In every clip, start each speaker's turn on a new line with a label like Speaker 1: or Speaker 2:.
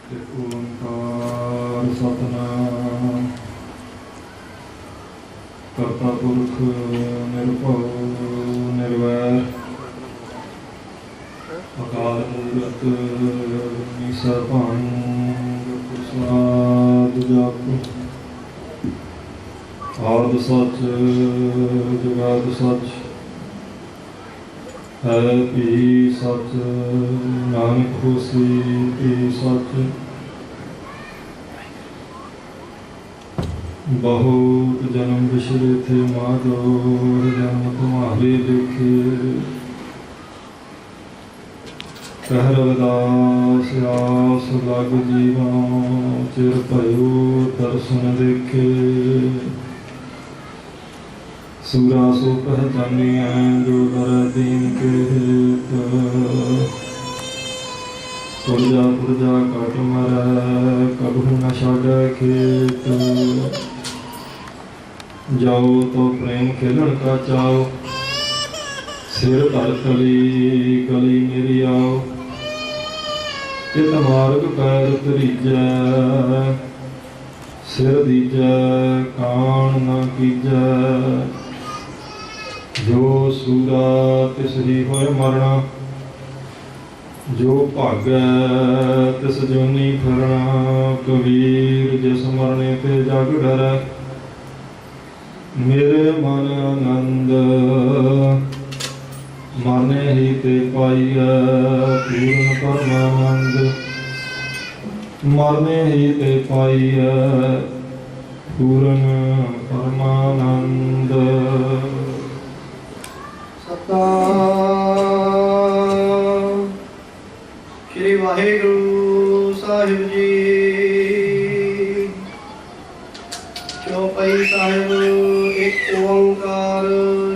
Speaker 1: ਓਂਕਾਰ ਸਤਿਨਾਮ ਕਰਤਾ ਪੁਰਖ ਨਿਰਭਉ ਨਿਰਵੈਰ ਅਕਾਲ ਮੂਰਤ ਨਿਸਭੰ ਗੁਰ ਜਪ ਆਦਿ ਸੱਚ ਜੁਗਾਦਿ ਸੱਚ ਹੈ ਵੀ ਸੱਚ ਨਾਨਕ ਹੋਸੀ ਵੀ ਸੱਚ बहुत जन्म बिछड़े थे माधो जन्म तुम्हारे देखे कह रविदास आस लग जीवा चिर भयो दर्शन देखे सूरा सो पहचानी जो कर दीन के पुरजा कट मर कबू न छाड़ खेत जाओ तो प्रेम खेलन का चाओ सिर धर तली गली मेरी आओ चित मार्ग पैर तरीजै सिर दीजै कान न कीजै जो सूरा तिस ही होए मरना जो भागै तिस जोनी फिरना कबीर जिस मरने ते जग डरै मेरे मन आनंद मरने ही ते पाइया पूर्ण परमानंद मरने ही ते पाइया पूर्ण परमानंद।
Speaker 2: सतनाम श्री वाहिगुरु साहिब जी चौपाई साहिब एक ओंकार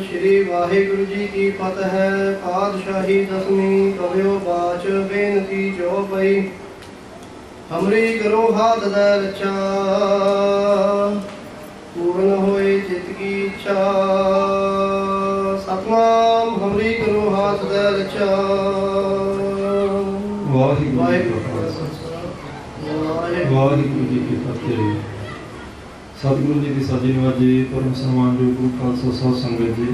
Speaker 2: श्री वाहिगुरु जी की फतह है। पातशाही दसवीं कवियो बाच बेनती चौपाई हमरी करो हाथ दे रक्षा पूर्ण होए चित की इच्छा। सतनाम हमरी करो हाथ दे रक्षा।
Speaker 1: वाहिगुरु जी की फतेह। सतगुरु जी की साजी नवाजी परम सन्मान जो गुरु खालसा साध संगत जी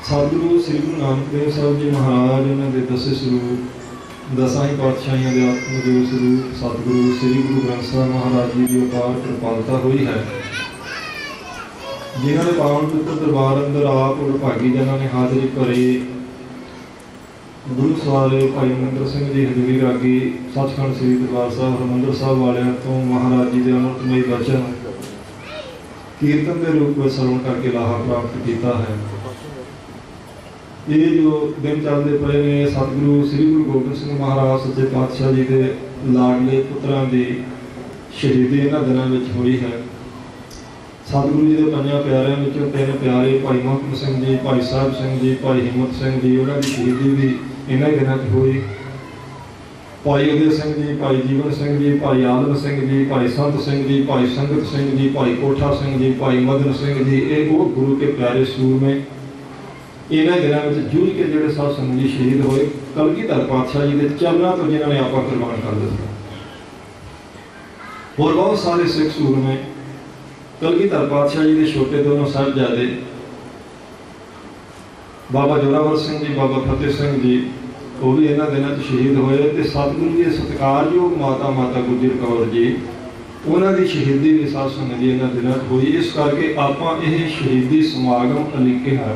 Speaker 1: सतगुरु श्री गुरु नानक देव साहब जी महाराज उन्होंने दसे स्वरूप दसां ही पातशाहियों के आत्मदेव स्वरूप सतगुरु श्री गुरु ग्रंथ साहब महाराज जी की अपार कृपालता हुई है जिन्होंने पावन पवित्र दरबार अंदर आप और भागी जनां ने हाजरी भरी। गुरु सवारे भाई मनिंदर सिंह जी हजूरी रागी सचखंड श्री दरबार साहब हरमंदर साहब वालियां तो महाराज जी के अमृतमय वचन कीर्तन के रूप में श्रवण करके लाहा प्राप्त किया है। ये जो दिन चलते पे ने सतगुरु श्री गुरु गोबिंद सिंह महाराज सच्चे पातशाह जी के लाडले पुत्रां की शहीदी इन्हां दिनां विच हुई है। सतगुरु जी के पंजां प्यारिਆਂ ਵਿੱਚੋਂ तीन प्यारे भाई मोहकम सिंह जी, भाई साहब सिंह जी, भाई हिम्मत सिंह जी उन्हां की शहीदी भी इन्हां दिनां 'ਚ हुई। भाई उदय सिंह जी, भाई जीवन सिंह जी, भाई आलम सिंह जी, भाई संत सिंह जी, भाई संगत सिंह जी, भाई कोठा सिंह जी, भाई मदन सिंह जी, ये वो गुरु के प्यारे सूरमे इन्हां दिनां 'ਚ जूझ के जिहड़े साध संगत जी शहीद होए कलगीधर पातशाह जी के चरणों तो जिन्होंने आपा कुर्बान कर दिता। और बहुत सारे सिख सूरमे कलगीधर पातशाह जी के छोटे दोनों साहिबजादे बाबा जोरावर सिंह जी, बाबा फतेह सिंह जी वो भी इन्होंने दिनों शहीद होए। तो सतगुरु जी सत्कारयोग माता गुजर कौर जी उन्होंने शहीदी भी साध संगत जी इन्होंने दिनों हुई। इस करके आप शहीदी समागम अलीके है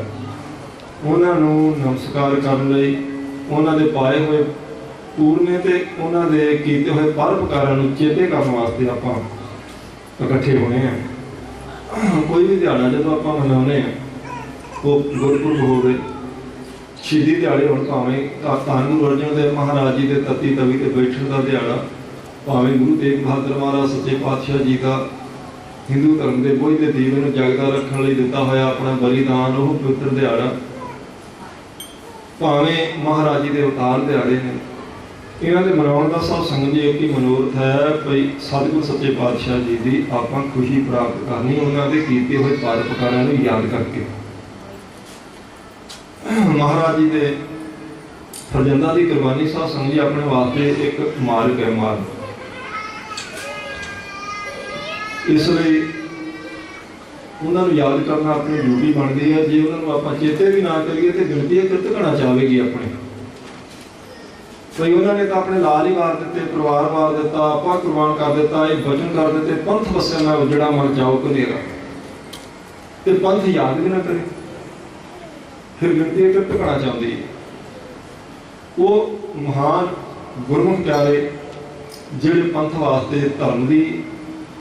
Speaker 1: उन्होंने नमस्कार करने उन्होंने पाए हुए पूरने ते उन्होंने किए हुए परोपकारां नूं चेते करने वास्ते आप इकट्ठे होने हैं। कोई भी दिहाड़ा जो आप मनाने वो गुरपुरब होवे शहीदी दिहाड़े होण भावें धन गुरु अर्जन देव महाराज जी के तत्ती तवी ते बैठण का दिहाड़ा भावें गुरु तेग बहादुर महाराज सच्चे पातशाह जी का हिंदू धर्म के बोझ के दीवे नूं जगदा रखण लई दिता होया अपना बलिदान वो पवित्र दिहाड़ा भावें महाराज जी के अवतार दिहाड़े ने इन्हों के मनाने का सब संगत जी एक ही मनोरथ है भाई सतगुरु सच्चे पातशाह जी की आप खुशी प्राप्त करनी उन्होंने किए हुए परोपकारां नूं याद करके। महाराज जी के फरजंदा की कुर्बानी साध संगत जी अपने वास्ते एक मार्ग है, मार्ग। इसलिए उन्होंने याद करना अपनी ड्यूटी बनती है। जे उन्होंने आप चेते भी ना करिए तो गिनती कृत घना चाहेगी अपने। कई उन्होंने तो अपने लाल ही मार दिते, परिवार मार दिता, आपा कुर्बान कर दिता, एक वचन कर दिते, पंथ बसया मैं उजड़ा मर जाओ कनेरा, तो पंथ याद भी ना करे, फिर गिनती कृत घना चाहती है। वो महान गुरमुख प्यारे जिहड़े पंथ वास्ते धर्म की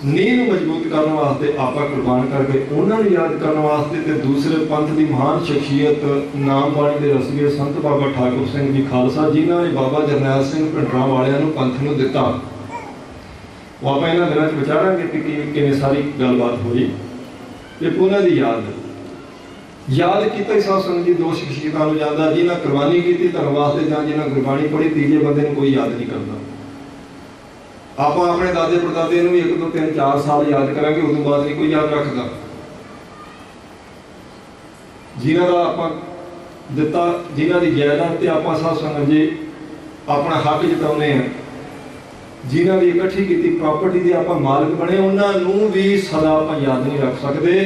Speaker 1: नींह मजबूत करने वास्ते आपा कुर्बान करके उन्होंने याद करने वास्ते ते दूसरे पंथ की महान शख्सियत नाम बाणी के रसगे संत बाबा ठाकुर सिंह जी खालसा जिन्होंने बाबा जरनैल सिंह पिंडरां वालियां नूं पंथ नूं दिता। वो आप इन्हां दिनां च विचारांगे कि किवें सारी गलबात हुई। एक उन्हां दी याद किता ही साध संगत जी दो शख्सियतां नूं याद जिन्हां कुर्बानी की धर्म वास्ते जां जिन्हां गुरबाणी पढ़ी, तीजे बंदे नूं कोई याद नहीं करता। आप अपने दादे परदादे नूं 1 2 3 4 साल याद करांगे, उस बाद नहीं कोई याद रखता। जिन्हां दा आपां दिता, जिन्हां दी जायदाद ते आपां साध संगत जी अपना हक जताउने हैं, जिन्हां दी इकट्ठी कीती प्रॉपर्टी दे आपां मालिक बने, उन्हां नूं भी सदा आपां याद नहीं रख सकते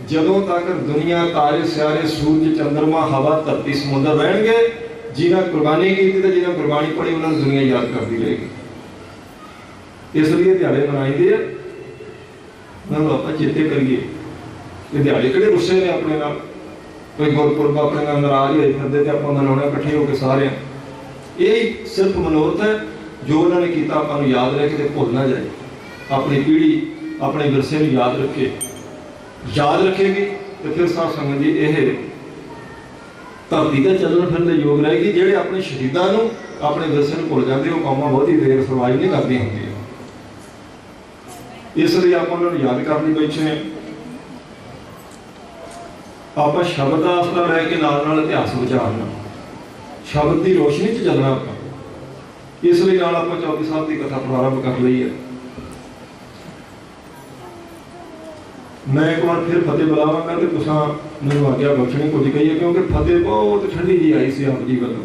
Speaker 1: जदों तक दुनिया तारे सियारे सूरज चंद्रमा हवा धरती समुद्र रहणगे। जिन्हां कुर्बानी की ते जिन्हां कुर्बानी पड़ी उन्हां नूं दुनिया याद करती रहेगी। इसलिए दिहाड़े मनाईदे आ, उन्होंने आप चेते करिए। दिहाड़े किहड़े रुस्से ने अपने नाल, कोई गुरपुरब अपने नाल नाराज होए फिरदे ते आपां मनाउणा इकट्ठे होकर सारे। यही सिर्फ मनोरथ है जो उन्होंने किया, आपां नूं याद रहे, किते भुल ना जाए। अपनी पीढ़ी अपने विरसे नूं याद रखे, याद रखेगी तो फिर साध संगत जी यह धरती ते चलण फिरन दे योग रहेगी। जिहड़े अपने शहीदां नूं अपने विरसे नूं भुल जाते वो कौमां बहुती देर सर्वाइव नहीं करदी हुंदी। इसलिए आप उन्होंने याद करने बैठे हैं। आप शब्द का आसरा लैके नाल नाल इतिहास विचारना, शब्द की रोशनी च चलना। आप इसलिए नाल आप 24 साल की कथा प्रारंभ कर ली है। मैं एक बार फिर फतेह बुलावांगा तो तुसां मैनूं आग्या बख्शणी कुछ कही है, क्योंकि फतेह बहुत ठंडी जी आई सी आप जी वालों।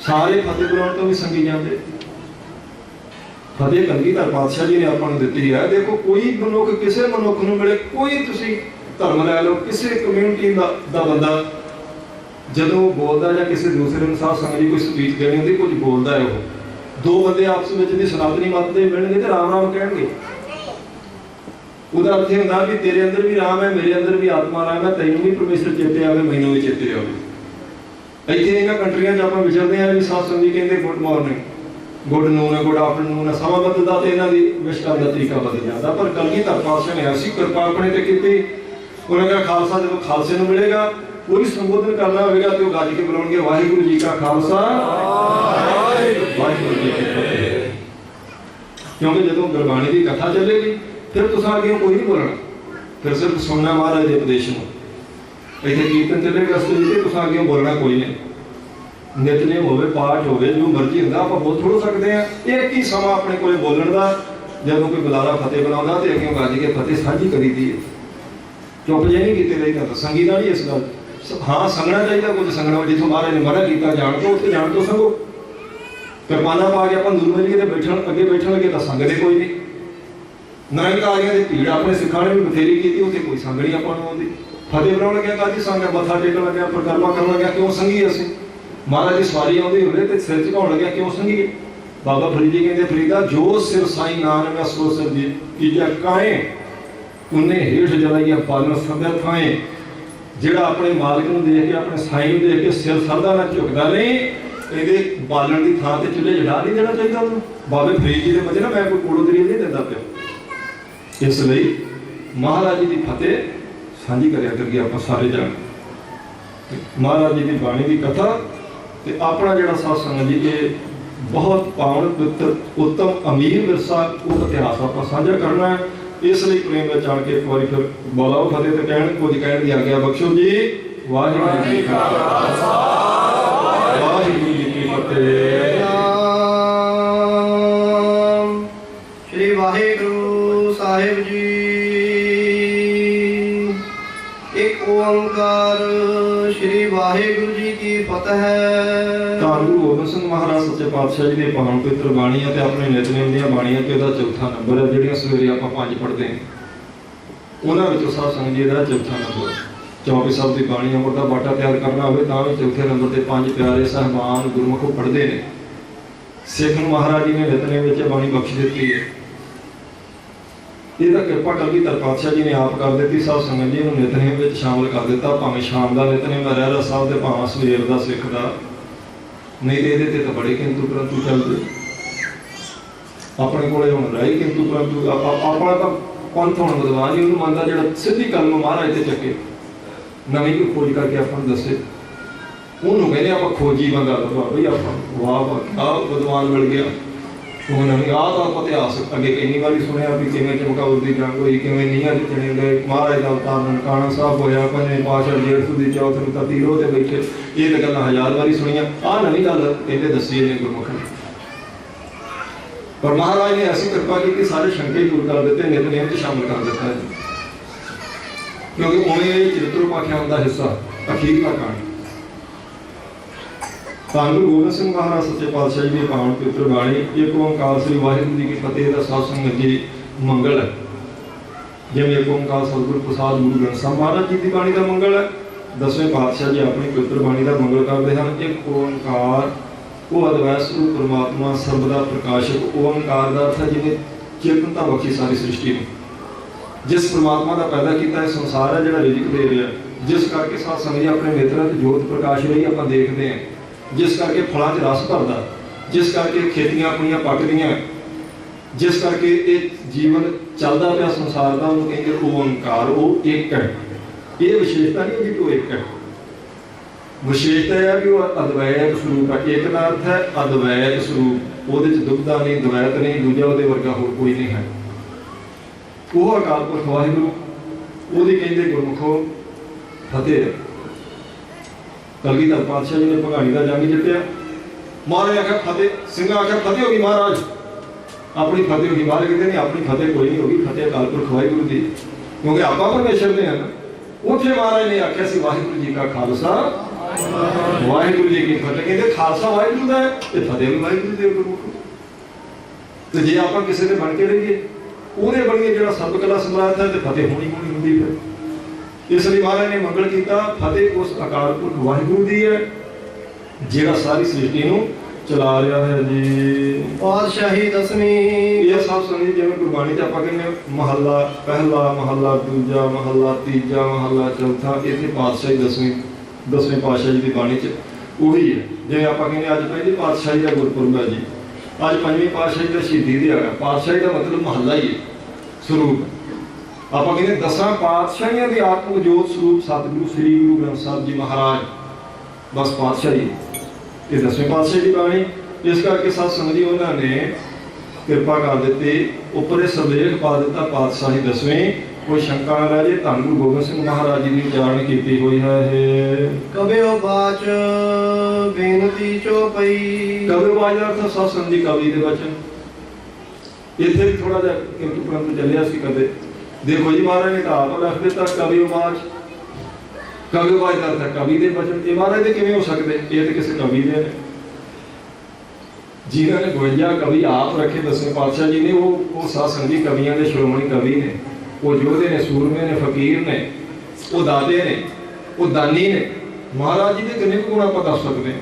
Speaker 1: सारे फतेह बुलाउण तो भी संगी जाते। फतेह कलगीधर पातशाह जी ने आपां नूं दित्ती है। देखो कोई मनुख किसी मनुख नूं मिले, कोई तुसीं धर्म लै लो, किसी कम्यूनिटी दा बंदा जदों बोलदा जां किसी दूसरे नूं साध संगत जी कोई स्पीच देनी हुंदी, कुछ बोलदा है, वो दो बंदे आपस विच दी सनातनी मत दे मिलणगे ते राम राम कहणगे। ਉਹਦਾ अर्थ ਇਹ ਹੁੰਦਾ ਵੀ ਤੇਰੇ ਅੰਦਰ ਵੀ ਰਾਮ ਹੈ, ਮੇਰੇ ਅੰਦਰ ਵੀ ਆਤਮਾ ਰਾਮ ਹੈ, ਤੈਨੂੰ ਵੀ ਪਰਮੇਸ਼ਰ ਚੇਤੇ ਆਵੇ, ਮੈਨੂੰ ਵੀ ਚੇਤੇ ਆਵੇ। ਇੱਥੇ ਇਹਨਾਂ ਕੰਟਰੀਆਂ 'ਚ ਆਪਾਂ ਵਿਚਰਦੇ ਹਾਂ ਵੀ ਸਾਧ ਸੰਗਤ ਜੀ ਕਹਿੰਦੇ good morning, good noon, good afternoon, ਸਮਾਂ ਬਦਲਦਾ ਤੇ ਇਹਨਾਂ ਦੀ ਵਿਸ਼ ਕਰਨ ਦਾ ਤਰੀਕਾ ਬਦਲ ਜਾਂਦਾ। ਪਰ ਕਲਗੀਧਰ ਪਾਤਸ਼ਾਹ ਨੇ ਐਸੀ ਕਿਰਪਾ ਆਪਣੇ ਤੇ ਕੀਤੀ, ਉਹਨਾਂ ਦਾ ਖਾਲਸਾ ਜਦੋਂ ਖਾਲਸੇ ਨੂੰ ਮਿਲੇਗਾ ਕੋਈ ਸੰਬੋਧਨ ਕਰਨਾ ਹੋਵੇਗਾ ਤੇ ਉਹ ਗੱਜ ਕੇ ਬੁਲਾਉਣਗੇ ਵਾਹਿਗੁਰੂ ਜੀ ਕਾ ਖਾਲਸਾ ਵਾਹਿਗੁਰੂ ਜੀ ਕੀ ਫਤਿਹ। क्योंकि जो गुरबाणी की कथा चलेगी फिर तुसां अगे कोई नहीं बोलना, फिर सिर्फ सुनना महाराज के उपदेश में। इतने कीर्तन चलेगा रस्ते जी तुसां अगे बोलना कोई नहीं, नितनेम होवे पाठ होवे जो मर्जी होंदा आप बोल थोड़ सकते हैं। एक ही समा अपने को बोलण का, जदों कोई बुलारा फतेह बुलाउंदा ते अगे गज के फतेह साझी करी दी है। चुप जे नहीं कीते रहीदा, संगी दा नहीं इस गल। हाँ संगना चाहिए, कुछ संगना जिथों महाराज ने मना किया जान तो उत्थे जान तो संगो। किरपाना पा के अपन दूर मिल के बैठन अगे बैठन लगे तो संगते कोई नहीं। निरंकारियों की भीड़ अपने सिखा ने भी बथेरी की, उत्थे कोई संग नहीं अपन आती। फतेह बुलाउण लग्या काजी संग, मत्था टेकण लग्या, परिक्रमा करन लग्या क्यों संगी असीं। महाराज की सवारी आउंदी होवे ते सिर झुकाउण लग्या क्यों संगी। बाबा फरीद जी कहंदे फरीदा जो सिर साईं नान में सो सिर जी कीजा काए उन्हें हेठ जलाइया पालन सदा थाए। जिहड़ा अपने मालिक नूं देख के अपने साईं नूं देख के सिर सरदा ना झुकदा नहीं, ਇਹਦੇ ਬਾਲਣ ਦੀ ਥਾਂ ਤੇ ਚੁੱਲ੍ਹੇ ਜੜਾ ਨਹੀਂ ਦੇਣਾ ਚਾਹੀਦਾ ਉਹਨੂੰ। ਬਾਬੇ ਫਰੀਦ ਜੀ ਦੇ ਵਜੇ ਨਾ ਮੈਂ ਕੋਈ ਕੋੜੋ ਦਰੀ ਨਹੀਂ ਦਿੰਦਾ ਪਿਆ। ਇਸ ਲਈ ਮਹਾਰਾਜ ਜੀ ਦੀ ਫਤਿਹ ਸਾਂਝੀ ਕਰਿਆ ਕਰੀਏ ਆਪਾਂ ਸਾਰੇ ਜਾਣ। ਮਹਾਰਾਜ ਜੀ ਦੀ ਬਾਣੀ ਦੀ ਕਥਾ ਤੇ ਆਪਣਾ ਜਿਹੜਾ ਸਾਧ ਸੰਗਤ ਜੀ ਇਹ ਬਹੁਤ ਪਾਵਨ ਪਵਿੱਤਰ ਉੱਤਮ ਅਮੀਰ ਵਿਰਸਾ ਉਹ ਇਤਿਹਾਸ ਆਪਾਂ ਸਾਂਝਾ ਕਰਨਾ ਹੈ। ਇਸ ਲਈ ਪ੍ਰੇਮ ਵਿੱਚ ਆਣ ਕੇ ਇੱਕ ਵਾਰੀ ਫਿਰ ਬੋਲਾਓ ਫਤਿਹ ਤੇ ਕਹਿਣ ਕੁਝ ਕਹਿਣ ਦੀ ਆਗਿਆ ਬਖਸ਼ੋ ਜੀ। ਵਾਹਿਗੁਰੂ ਜੀ ਕਾ ਖਾਲਸਾ ਵਾਹਿਗੁਰੂ ਜੀ ਕੀ ਫਤਿਹ।
Speaker 2: श्री वाहिगुरु साहिब जी। एक ओंकार श्री वाहिगुरु जी की फतह।
Speaker 1: ਸਿੰਘ ਮਹਾਰਾਜ ਸੱਚੇ ਪਾਤਸ਼ਾਹ ਜੀ ਦੀ ਪਾਵਨ ਪਵਿੱਤਰ ਬਾਣੀ ਹੈ ਤੇ ਆਪਣੇ ਨਿਤਨੇਮ ਦੀਆਂ ਬਾਣੀਆਂ ਤੇ ਉਹਦਾ ਚੌਥਾ ਨੰਬਰ ਹੈ। ਜਿਹੜੀਆਂ ਸਵੇਰੇ ਆਪਾਂ 5 ਪੜ੍ਹਦੇ ਹਾਂ ਉਹਨਾਂ ਵਿੱਚੋਂ ਸਾਧ ਸੰਗਤ ਜੀ ਦਾ ਚੌਥਾ ਨੰਬਰ ਚੌਪਈ ਸਾਹਿਬ ਦੀ ਬਾਣੀ ਅੰਮ੍ਰਿਤ ਦਾ ਬਾਟਾ ਤਿਆਰ ਕਰਨਾ ਹੋਵੇ ਤਾਂ ਵੀ ਚੌਥੇ ਨੰਬਰ ਤੇ 5 ਪਿਆਰੇ ਸਾਹਿਬਾਨ ਗੁਰਮੁਖ ਪੜ੍ਹਦੇ ਨੇ। ਸਿੱਖ ਨੂੰ ਮਹਾਰਾਜ ਜੀ ਨੇ ਨਿਤਨੇਮ ਵਿੱਚ ਬਾਣੀ ਬਖਸ਼ ਦਿੱਤੀ ਹੈ। ਇਹਦਾ ਕਿਰਪਾ ਕਲਗੀਧਰ ਪਾਤਸ਼ਾਹ ਜੀ ਨੇ ਆਪ ਕਰ ਦਿੱਤੀ। ਸਾਧ ਸੰਗਤ ਜੀ ਨੂੰ ਨਿਤਨੇਮ ਵਿੱਚ ਸ਼ਾਮਲ ਕਰ ਦਿੱਤਾ, ਭਾਵੇਂ ਸ਼ਾਮ ਦਾ ਨਿਤਨੇਮ ਰਹਿਰਾਸ ਸਾਹਿਬ ਤੇ ਭਾਵੇਂ ਸਵੇਰ ਦਾ ਸਿੱਖ ਦਾ, ਨਹੀਂ ਤੇ ਇਹਦੇ ਤੇ ਤਾਂ ਬੜੇ ਕਿੰਤੂ ਪਰੰਤੂ ਚੱਲਦੇ। ਆਪਣੇ ਕੋਲੇ ਹੁਣ ਰਹੀ ਕਿੰਤੂ ਪਰੰਤੂ ਆਪਣਾ ਤਾਂ ਪੰਥ ਹੁਣ ਵਿਦਵਾਨ ਹੀ ਉਹਨੂੰ ਮੰਨਦਾ ਜਿਹੜਾ ਸਿੱਧੀ ਕਲਮ ਮਹਾਰਾਜ ਤੇ ਚੱਕੇ, ਨਵੀਂ ਕੋਈ ਖੋਜ ਕਰਕੇ ਆਪਾਂ ਨੂੰ ਦੱਸੇ, ਉਹਨੂੰ ਕਹਿੰਦੇ ਆਪਾਂ ਖੋਜੀ ਬੰਦਾ ਲੱਭਾ ਬਈ ਆਪਾਂ ਵਾਹ ਵਾਹ ਵਿਦਵਾਨ ਮਿਲ ਗਿਆ। ਉਹ ਨਵੀਂ ਆਹ ਤਾਂ ਇਤਿਹਾਸ ਅੱਗੇ ਕਿੰਨੀ ਵਾਰੀ ਸੁਣਿਆ ਵੀ ਕਿਵੇਂ ਚਮਕੌਰ ਦੀ ਜੰਗ ਹੋਈ, ਕਿਵੇਂ ਨੀਹਾਂ ਜਿੱਤਣੇ ਗਏ, ਮਹਾਰਾਜ ਦਾ ਅਵਤਾਰ ਨਨਕਾਣਾ ਸਾਹਿਬ ਹੋਇਆ, ਪੰਜਵੇਂ ਪਾਤਸ਼ਾਹ ਜੇਠ ਸੁਦੀ ਚੌਥ ਨੂੰ ਤਤੀ ਰੋਹ ਤੇ ਬੈਠੇ। ਇਹ ਤਾਂ ਗੱਲਾਂ 1000 ਵਾਰੀ ਸੁਣੀਆਂ, ਆਹ ਨਵੀਂ ਗੱਲ ਕਹਿੰਦੇ ਦੱਸੀ ਨੇ ਗੁਰਮੁਖ ਨੇ। ਪਰ ਮਹਾਰਾਜ ਨੇ ਐਸੀ ਕਿਰਪਾ ਕੀਤੀ ਸਾਰੇ ਸ਼ੰਕੇ ਦੂਰ ਕਰ ਦਿੱਤੇ, ਨਿਤਨੇਮ 'ਚ ਸ਼ਾਮਲ ਕਰ ਦਿੱਤਾ ਜੀ। ਕਿਉਂਕਿ ਉਵੇਂ ਇਹ ਚਰਿੱਤਰ ਉਪਾਖਿਆਨ ਦਾ ਹਿੱਸਾ ਅਖੀਰਲਾ ਕਾਂਡ। ਧੰਨ ਗੁਰੂ ਗੋਬਿੰਦ ਸਿੰਘ ਮਹਾਰਾਜ ਸੱਚੇ ਪਾਤਸ਼ਾਹ ਜੀ ਦੀ ਪਾਵਨ ਪਵਿੱਤਰ ਬਾਣੀ ਇੱਕ ਓਂਕਾਰ ਸ੍ਰੀ ਵਾਹਿਗੁਰੂ ਜੀ ਕੀ ਫਤਿਹ ਦਾ ਸਾਧ ਸੰਗਤ ਜੀ ਮੰਗਲ ਹੈ। ਜਿਵੇਂ ਇੱਕ ਓਂਕਾਰ ਸਤਿਗੁਰ ਪ੍ਰਸਾਦ ਗੁਰੂ ਗ੍ਰੰਥ ਸਾਹਿਬ ਮਹਾਰਾਜ ਜੀ ਦੀ ਬਾਣੀ ਦਾ ਮੰਗਲ ਹੈ, ਦਸਵੇਂ ਪਾਤਸ਼ਾਹ ਜੀ ਆਪਣੀ ਪਵਿੱਤਰ ਬਾਣੀ ਦਾ ਮੰਗਲ ਕਰਦੇ ਹਨ। ਇੱਕ ਓਂਕਾਰ ਉਹ ਅਦਵੈਤ ਸਰੂਪ ਪਰਮਾਤਮਾ ਸਰਬ ਦਾ ਪ੍ਰਕਾਸ਼ਕ। ਓਂਕਾਰ ਦਾ ਅਰਥ ਹੈ ਜਿਹਨੇ ਚੇਤਨਤਾ ਬਖਸ਼ੀ ਸਾਰੀ ਸ੍ਰਿਸ਼ਟੀ ਨੂੰ, ਜਿਸ ਪਰਮਾਤਮਾ ਦਾ ਪੈਦਾ ਕੀਤਾ ਇਹ ਸੰਸਾਰ ਹੈ ਜਿਹੜਾ ਰਿਜ਼ਕ ਦੇ ਰਿਹਾ, ਜਿਸ ਕਰਕੇ ਸਾਧ ਸੰਗਤ ਜੀ ਆਪਣੇ ਨੇਤਰਾਂ 'ਚ ਜੋਤ ਪ੍ਰਕਾਸ਼ ਰਹੀ ਆਪਾਂ ਦੇਖਦੇ ਹਾਂ, ਜਿਸ ਕਰਕੇ ਫਲਾਂ 'ਚ ਰਸ ਭਰਦਾ, ਜਿਸ ਕਰਕੇ ਖੇਤੀਆਂ ਆਪਣੀਆਂ ਪੱਕਦੀਆਂ, ਜਿਸ ਕਰਕੇ ਇਹ ਜੀਵਨ ਚੱਲਦਾ ਪਿਆ ਸੰਸਾਰ ਦਾ, ਉਹਨੂੰ ਕਹਿੰਦੇ ਓਂਕਾਰ। ਉਹ ਇੱਕ ਹੈ, ਇਹ ਵਿਸ਼ੇਸ਼ਤਾ ਨਹੀਂ ਕਿ ਉਹ ਇੱਕ ਹੈ, ਵਿਸ਼ੇਸ਼ਤਾ ਹੈ ਕਿ ਉਹ ਅਦਵੈਤ ਸਰੂਪ ਹੈ। ਇੱਕ ਦਾ ਅਰਥ ਹੈ ਅਦਵੈਤ ਸਰੂਪ, ਉਹਦੇ 'ਚ ਦੁਬਦਾ ਨਹੀਂ, ਦਵੈਤ ਨਹੀਂ, ਦੂਜਾ ਉਹਦੇ ਵਰਗਾ ਹੋਰ ਕੋਈ ਨਹੀਂ ਹੈ। ਉਹ ਅਕਾਲ ਪੁਰਖ ਵਾਹਿਗੁਰੂ, ਉਹਦੀ ਕਹਿੰਦੇ ਗੁਰਮੁਖੋ ਫਤਿਹ। ਕਲਗੀਧਰ ਪਾਤਸ਼ਾਹ ਜੀ ਨੇ ਭਗਾਣੀ ਦਾ ਜੰਗ ਜਿੱਤਿਆ, ਮਹਾਰਾਜ ਆਖਿਆ ਫਤਿਹ, ਸਿੰਘਾਂ ਆਖਿਆ ਫਤਿਹ ਹੋ ਗਈ ਮਹਾਰਾਜ, ਆਪਣੀ ਫਤਿਹ ਹੋ ਗਈ। ਮਹਾਰਾਜ ਕਹਿੰਦੇ ਨਹੀਂ ਆਪਣੀ ਫਤਿਹ ਕੋਈ ਨਹੀਂ ਹੋਗੀ, ਫਤਿਹ ਅਕਾਲ ਪੁਰਖ ਵਾਹਿਗੁਰੂ ਦੀ, ਕਿਉਂਕਿ ਆਪਾਂ ਪਰਮੇਸ਼ਰ ਦੇ ਹਨ। ਉੱਥੇ ਮਹਾਰਾਜ ਨੇ ਆਖਿਆ ਸੀ ਵਾਹਿਗੁਰੂ ਜੀ ਕਾ ਖਾਲਸਾ ਵਾਹਿਗੁਰੂ ਜੀ ਕੀ ਫਤਿਹ। ਕਹਿੰਦੇ ਖਾਲਸਾ ਵਾਹਿਗੁਰੂ ਦਾ ਹੈ ਤੇ ਫਤਿਹ ਵੀ ਵਾਹਿਗੁਰੂ ਦੇ ਗੁਰਮੁਖ। ਤੇ ਜੇ ਆਪਾਂ ਕਿਸੇ ਦੇ ਬਣ ਕੇ ਰਹੀਏ, ਉਹਦੇ ਬਣੀਏ ਜਿਹੜਾ ਸਰਬ ਕਲਾ ਸਮਰਾਟ ਹੈ, ਤੇ ਫਤਿਹ ਹੋਣੀ ਹੁੰਦੀ ਫਿਰ। ਇਸ ਲਈ ਮਹਾਰਾਜ ਨੇ ਮੰਗਲ ਕੀਤਾ, ਫਤਿਹ ਉਸ ਅਕਾਲ ਪੁਰਖ ਵਾਹਿਗੁਰੂ ਦੀ ਹੈ ਜਿਹੜਾ ਸਾਰੀ ਸ੍ਰਿਸ਼ਟੀ ਨੂੰ ਚਲਾ ਰਿਹਾ ਹੈ ਜੀ।
Speaker 2: ਪਾਤਸ਼ਾਹੀ ਦਸਵੀਂ।
Speaker 1: ਇਹ ਸਭ ਸੰਗਤ ਜਿਵੇਂ ਗੁਰਬਾਣੀ 'ਚ ਆਪਾਂ ਕਹਿੰਦੇ ਮਹੱਲਾ ਪਹਿਲਾ, ਮਹੱਲਾ ਦੂਜਾ, ਮਹੱਲਾ ਤੀਜਾ, ਮਹੱਲਾ ਚੌਥਾ, ਇੱਥੇ ਪਾਤਸ਼ਾਹੀ ਦਸਵੇਂ ਪਾਤਸ਼ਾਹ ਜੀ ਦੀ ਬਾਣੀ 'ਚ ਉਹੀ ਹੈ। ਜਿਵੇਂ ਆਪਾਂ ਕਹਿੰਦੇ ਅੱਜ ਪਹਿਲੀ ਪਾਤਸ਼ਾਹੀ ਦਾ ਗੁਰਪੁਰਬ ਹੈ ਜੀ, ਅੱਜ ਪੰਜਵੀਂ ਪਾਤਸ਼ਾਹੀ ਦਾ ਸ਼ਹੀਦੀ ਦਿਹਾੜਾ ਹੈ। ਪਾਤਸ਼ਾਹੀ ਦਾ ਮਤਲਬ ਮਹੱਲਾ ਹੀ ਹੈ, ਸਰੂਪ। ਆਪਾਂ ਕਹਿੰਦੇ 10 ਪਾਤਸ਼ਾਹੀਆਂ ਦੀ ਆਤਮਿਕ ਜੋਤ ਸਰੂਪ ਸਤਿਗੁਰੂ ਸ੍ਰੀ ਗੁਰੂ ਗ੍ਰੰਥ ਸਾਹਿਬ ਜੀ ਮਹਾਰਾਜ, ਬਸ ਪਾਤਸ਼ਾਹੀ ਇਹ 10ਵੇਂ ਪਾਤਸ਼ਾਹ ਦੀ ਬਾਣੀ। ਇਸ ਕਰਕੇ ਸਾਧ ਸੰਗਤ ਜੀ ਉਹਨਾਂ ਨੇ ਕਿਰਪਾ ਕਰ ਦਿੱਤੀ, ਉੱਪਰੇ ਸਰਲੇਖ ਪਾ ਦਿੱਤਾ ਪਾਤਸ਼ਾਹੀ 10ਵੇਂ। ਕੋਈ ਸ਼ੰਕਾ ਨਾ ਰਹੇ, ਧੰਨ ਗੁਰੂ ਗੋਬਿੰਦ ਸਿੰਘ ਮਹਾਰਾਜ ਜੀ ਦੀ ਉਚਾਰਨ ਕੀਤੀ ਹੋਈ ਹੈ।
Speaker 2: ਕਬਿਓ ਬਾਚ ਬੇਨਤੀ ਚੋਪਈ।
Speaker 1: ਕਬਿਓ ਬਾਚ ਦਾ ਅਰਥ ਸਾਧ ਸੰਗਤ ਜੀ ਕਵੀ ਦੇ ਵਚਨ। ਇੱਥੇ ਵੀ ਥੋੜਾ ਜਿਹਾ ਕਿੰਤੂ ਪਰੰਤੂ ਚੱਲਿਆ ਸੀ ਕਦੇ। ਦੇਖੋ ਜੀ ਮਹਾਰਾਜ ਨੇ ਤਾਂ ਆਪ ਰੱਖ ਦਿੱਤਾ ਕਬਿਓ ਬਾਚ। ਕਬਿਓ ਬਾਚ ਦਾ ਅਰਥ ਕਵੀ ਦੇ ਵਚਨ। ਇਹ ਮਹਾਰਾਜ ਦੇ ਕਿਵੇਂ ਹੋ ਸਕਦੇ? ਇਹ ਤਾਂ ਕਿਸੇ ਕਵੀ ਦੇ ਨੇ ਜਿਨ੍ਹਾਂ ਨੇ 52 ਕਵੀ ਆਪ ਰੱਖੇ 10ਵੇਂ ਪਾਤਸ਼ਾਹ ਜੀ ਨੇ। ਉਹ ਸਾਧ ਸੰਗਤ ਜੀ ਕਵੀਆਂ ਦੇ ਸ਼੍ਰੋਮਣੀ ਕਵੀ ਨੇ, ਉਹ ਯੋਧੇ ਨੇ, ਸੂਰਮੇ ਨੇ, ਫਕੀਰ ਨੇ, ਉਹ ਦਾਦੇ ਨੇ, ਉਹ ਦਾਨੀ ਨੇ। ਮਹਾਰਾਜ ਜੀ ਦੇ ਕਿੰਨੇ ਕੁ ਗੁਣ ਆਪਾਂ ਦੱਸ ਸਕਦੇ?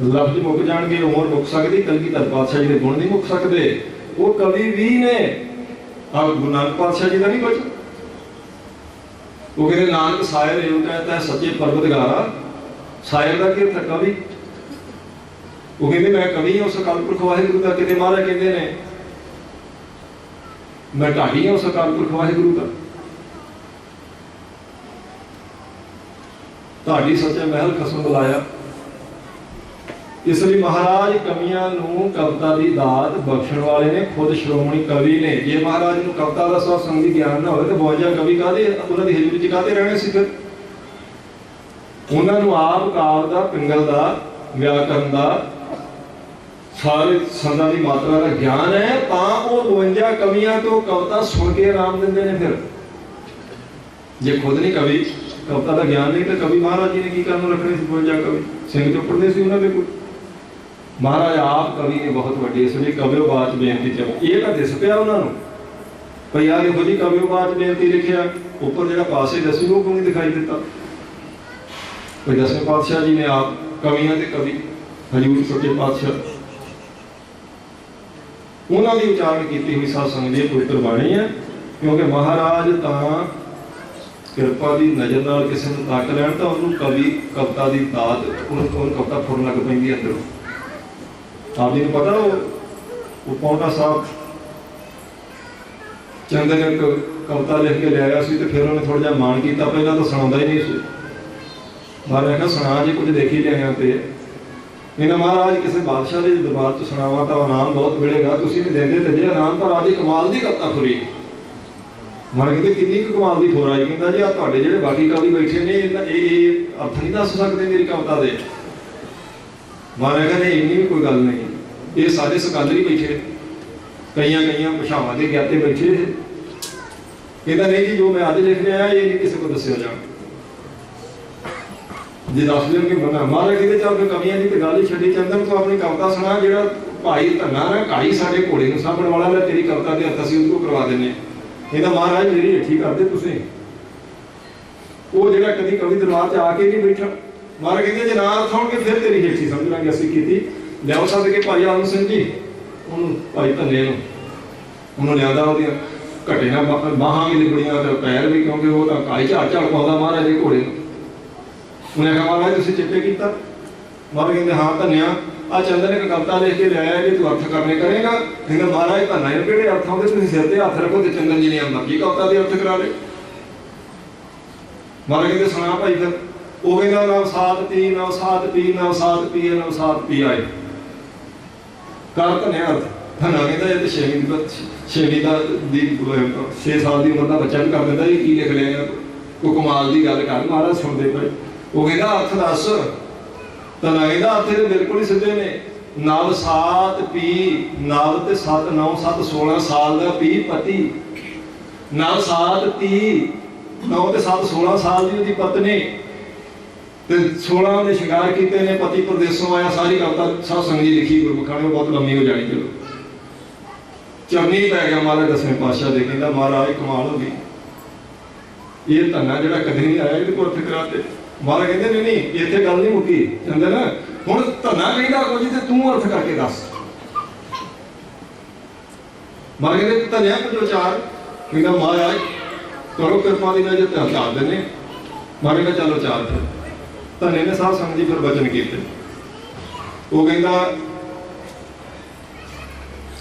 Speaker 1: ਲਫ਼ਜ਼ ਮੁੱਕ ਜਾਣਗੇ, ਉਮਰ ਮੁੱਕ ਸਕਦੀ, ਕਲਗੀਧਰ ਪਾਤਸ਼ਾਹ ਜੀ ਦੇ ਗੁਣ ਨਹੀਂ ਮੁੱਕ ਸਕਦੇ। ਉਹ ਕਵੀ ਵੀ ਨੇ। ਆ ਗੁਰੂ ਨਾਨਕ ਪਾਤਸ਼ਾਹ ਜੀ ਦਾ ਨਹੀਂ ਬਚਨ, ਉਹ ਕਹਿੰਦੇ ਨਾਨਕ ਸਾਇਰ ਇਹੋ ਕਹਿੰਦਾ ਸੱਚੇ ਪਰਵਤਗਾਰਾ। ਸਾਇਰ ਦਾ ਕੀ ਅਰਥ? ਕਵੀ। ਉਹ ਕਹਿੰਦੇ ਮੈਂ ਕਵੀ ਹਾਂ ਉਸ ਅਕਾਲ ਪੁਰਖ ਵਾਹਿਗੁਰੂ ਦਾ। ਕਿਤੇ ਮਹਾਰਾਜ ਕਹਿੰਦੇ ਨੇ ਮੈਂ ਢਾਡੀ ਹਾਂ ਉਸ ਅਕਾਲ ਪੁਰਖ ਵਾਹਿਗੁਰੂ ਦਾ। ਢਾਡੀ ਸੱਚੇ ਮਹਿਲ ਖਸਮ ਬੁਲਾਇਆ। ਇਸ ਲਈ ਮਹਾਰਾਜ ਕਵੀਆਂ ਨੂੰ ਕਵਿਤਾ ਦੀ ਦਾਤ ਬਖਸ਼ਣ ਵਾਲੇ ਨੇ, ਖੁਦ ਸ਼੍ਰੋਮਣੀ ਕਵੀ ਨੇ। ਜੇ ਮਹਾਰਾਜ ਨੂੰ ਕਵਿਤਾ ਦਾ ਸਾਧ ਸੰਗਤ ਦੀ ਗਿਆਨ ਨਾ ਹੋਵੇ ਤਾਂ 52 ਕਵੀ ਕਾਹਦੇ ਉਹਨਾਂ ਦੀ ਹਿਜਰ 'ਚ ਕਾਹਦੇ ਰਹਿਣੇ ਸੀ ਫਿਰ? ਉਹਨਾਂ ਨੂੰ ਆਪ ਕਾਵ ਦਾ, ਪਿੰਗਲ ਦਾ, ਵਿਆਕਰਨ ਦਾ, ਸਾਰੇ ਸੰਦਾਂ ਦੀ ਮਾਤਰਾ ਦਾ ਗਿਆਨ ਹੈ, ਤਾਂ ਉਹ 52 ਕਵੀਆਂ ਤੋਂ ਕਵਿਤਾ ਸੁਣ ਕੇ ਆਰਾਮ ਦਿੰਦੇ ਨੇ। ਫਿਰ ਜੇ ਖੁਦ ਨਹੀਂ ਕਵੀ, ਕਵਿਤਾ ਦਾ ਗਿਆਨ ਨਹੀਂ, ਤਾਂ ਕਵੀ ਮਹਾਰਾਜ ਜੀ ਨੇ ਕੀ ਕਰਨ ਰੱਖਣੇ ਸੀ 52 ਕਵੀ? ਸਿੰਘ ਚੋਪੜਦੇ ਸੀ ਉਹਨਾਂ ਦੇ ਕੋਲ। महाराज आप कवि ने बहुत वड्डी, इसलिए कविओ बाच बेनती चलो ये तो दिस पिया उन्होंने भाई यार देखो जी कविओ बाच बेनती लिखिया ऊपर जो पासे दसवीं वो क्यों नहीं दिखाई देता। भाई 10वें पातशाह जी ने आप कवियां के कवि हजूर सच्चे पातशाह उन्होंने उच्चारण की हुई सत्संग की पवित्र बाणी है, क्योंकि महाराज तो किरपा की नज़र नाल किसी को तक लैन तो उन्होंने कवि कविता की दात उन्होंने कविता फुरन लग पैंदी अंदरों। आप जी को पता वो पौंटा साहब चंद ने एक कविता लिख के लिया सी, तो फिर उन्हें थोड़ा जिहा मान किया, पहला तो सुना ही नहीं सी। महाराज कहा सुना जी कुछ देखी लिया तो इन्हें महाराज किसी बादशाह के दरबार तो सुनावा तो इनाम बहुत मिलेगा, तुम नहीं देंगे तो जो इनाम पर आज कमाल की कविता फुरी। महाराज कहते किन्नी कमाल की फुर आई, कहता जी आपके जो बाकी कवि बैठे ने ये अर्थ नहीं दस सकते मेरी कविता के। महाराज कहते इन्नी भी कोई गल नहीं, ये सारे सकालर ही बैठे कई भाषावां के ज्ञाते बैठे है। कहता नहीं जी जो मैं अज लिख रहा ये नहीं किसी को दसिया जा, जे दस देंगे बना। महाराज कहते चल फिर कवियां की तो गल ही छड्डी, चंदन तो अपनी कविता सुना, जो भाई धन्ना ना काई साढ़े घोड़े को सामने वाला मैं तेरी कविता के अर्थ असं उसको करवा देने। कहता महाराज मेरी हेठी कर दे तुसें, वो जो कभी कवि दरबार से आके नहीं बैठा। महाराज कहते जो ना अर्थ होंगे फिर तेरी हेठी समझ लांगे असं की लियाओ सद के भाई आलम सिंह जी उन्होंने भाई धन्ने उन्होंने लिया घटे ना बाहां भी लिबड़ियां तो पैर भी, क्योंकि वो तो काई झाड़ झाड़ पाता महाराज के घोड़े। उन्हें कहा महाराज तुम चिट्टे किया। महाराज कहते हाँ धन्या आ चंदन ने कविता लिख के लिया कि तू अर्थ करने करेगा। कहते महाराज धन्ना कि अर्थ आते तुम सिर से हथ रखो तो चंदन जी ने मर्जी कविता के अर्थ करा ले। महाराज कहते सुना भाई फिर वो कहना नवसात पी नवसात पी नवसात पी नवसात पी आए कर धन्या अर्थ। धन्ना कहता ये तो 6 साल की उम्र का बच्चा भी कर देता ये की लिख लिया कोई कमाल की गल कर। महाराज सुनते पे वो कहता अर्थ दस। धन्ना कहता अर्थ तो बिल्कुल ही सीधे ने नव सात पी नव ते 7 9 7 16 साल का पी पति नव सात पी 9 ते 7 16 साल की पत्नी 16 ने शिंगार किए ने पति प्रदेशों आया। सारी कविता सत्संग जी लिखी गुरमुखाने बहुत लंबी हो जानी, चलो चरनी पै गया महाराज 10वें पातशाह दे। कहता महाराज कमाल हो गई, ये धन्ना जो कदे नहीं आया ये अर्थ कराते। महाराज कहते नहीं नहीं इतने गल नहीं मुक्की चंदन हुण धन्ना कहता कुछ तो तू अर्थ करके दस। महाराज कहते धन्या कुछ विचार। कहता महाराज करो कृपा की नजर ध्यान चार देने। महाराज कहता चलो चार फिर धन्ने ने साध संगत जी फिर वचन किए। वो कहता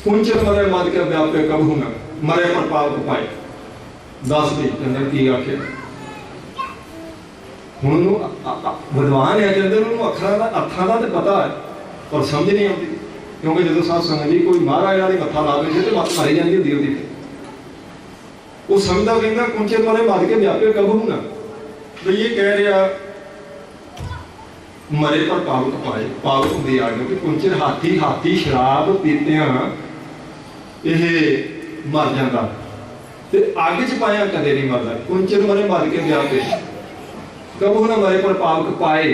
Speaker 1: कुंचन मरे मद के व्यापे कबहू न मरे पर पाप पाए। दस दी चंदन की आखे हुण विद्वान है चंदन अर्थां का तो पता है पर समझ नहीं आती, क्योंकि जो साध संगत जी कोई महाराज वाली मत्था ला देते तो मत मारी जाती होती होती वो समझदा कहता कुंचन मरे मद के व्यापे कबहू न। तो ये कह रहा मरे पर पावक पाए पावक होंगे आ गए कि कुंचर हाथी हाथी शराब पीतिया ये मर जाता ते अग च पाया कदे नहीं मरदा। कुंचर मरे मर के गया पे कबू ना मरे पर पावक पाए।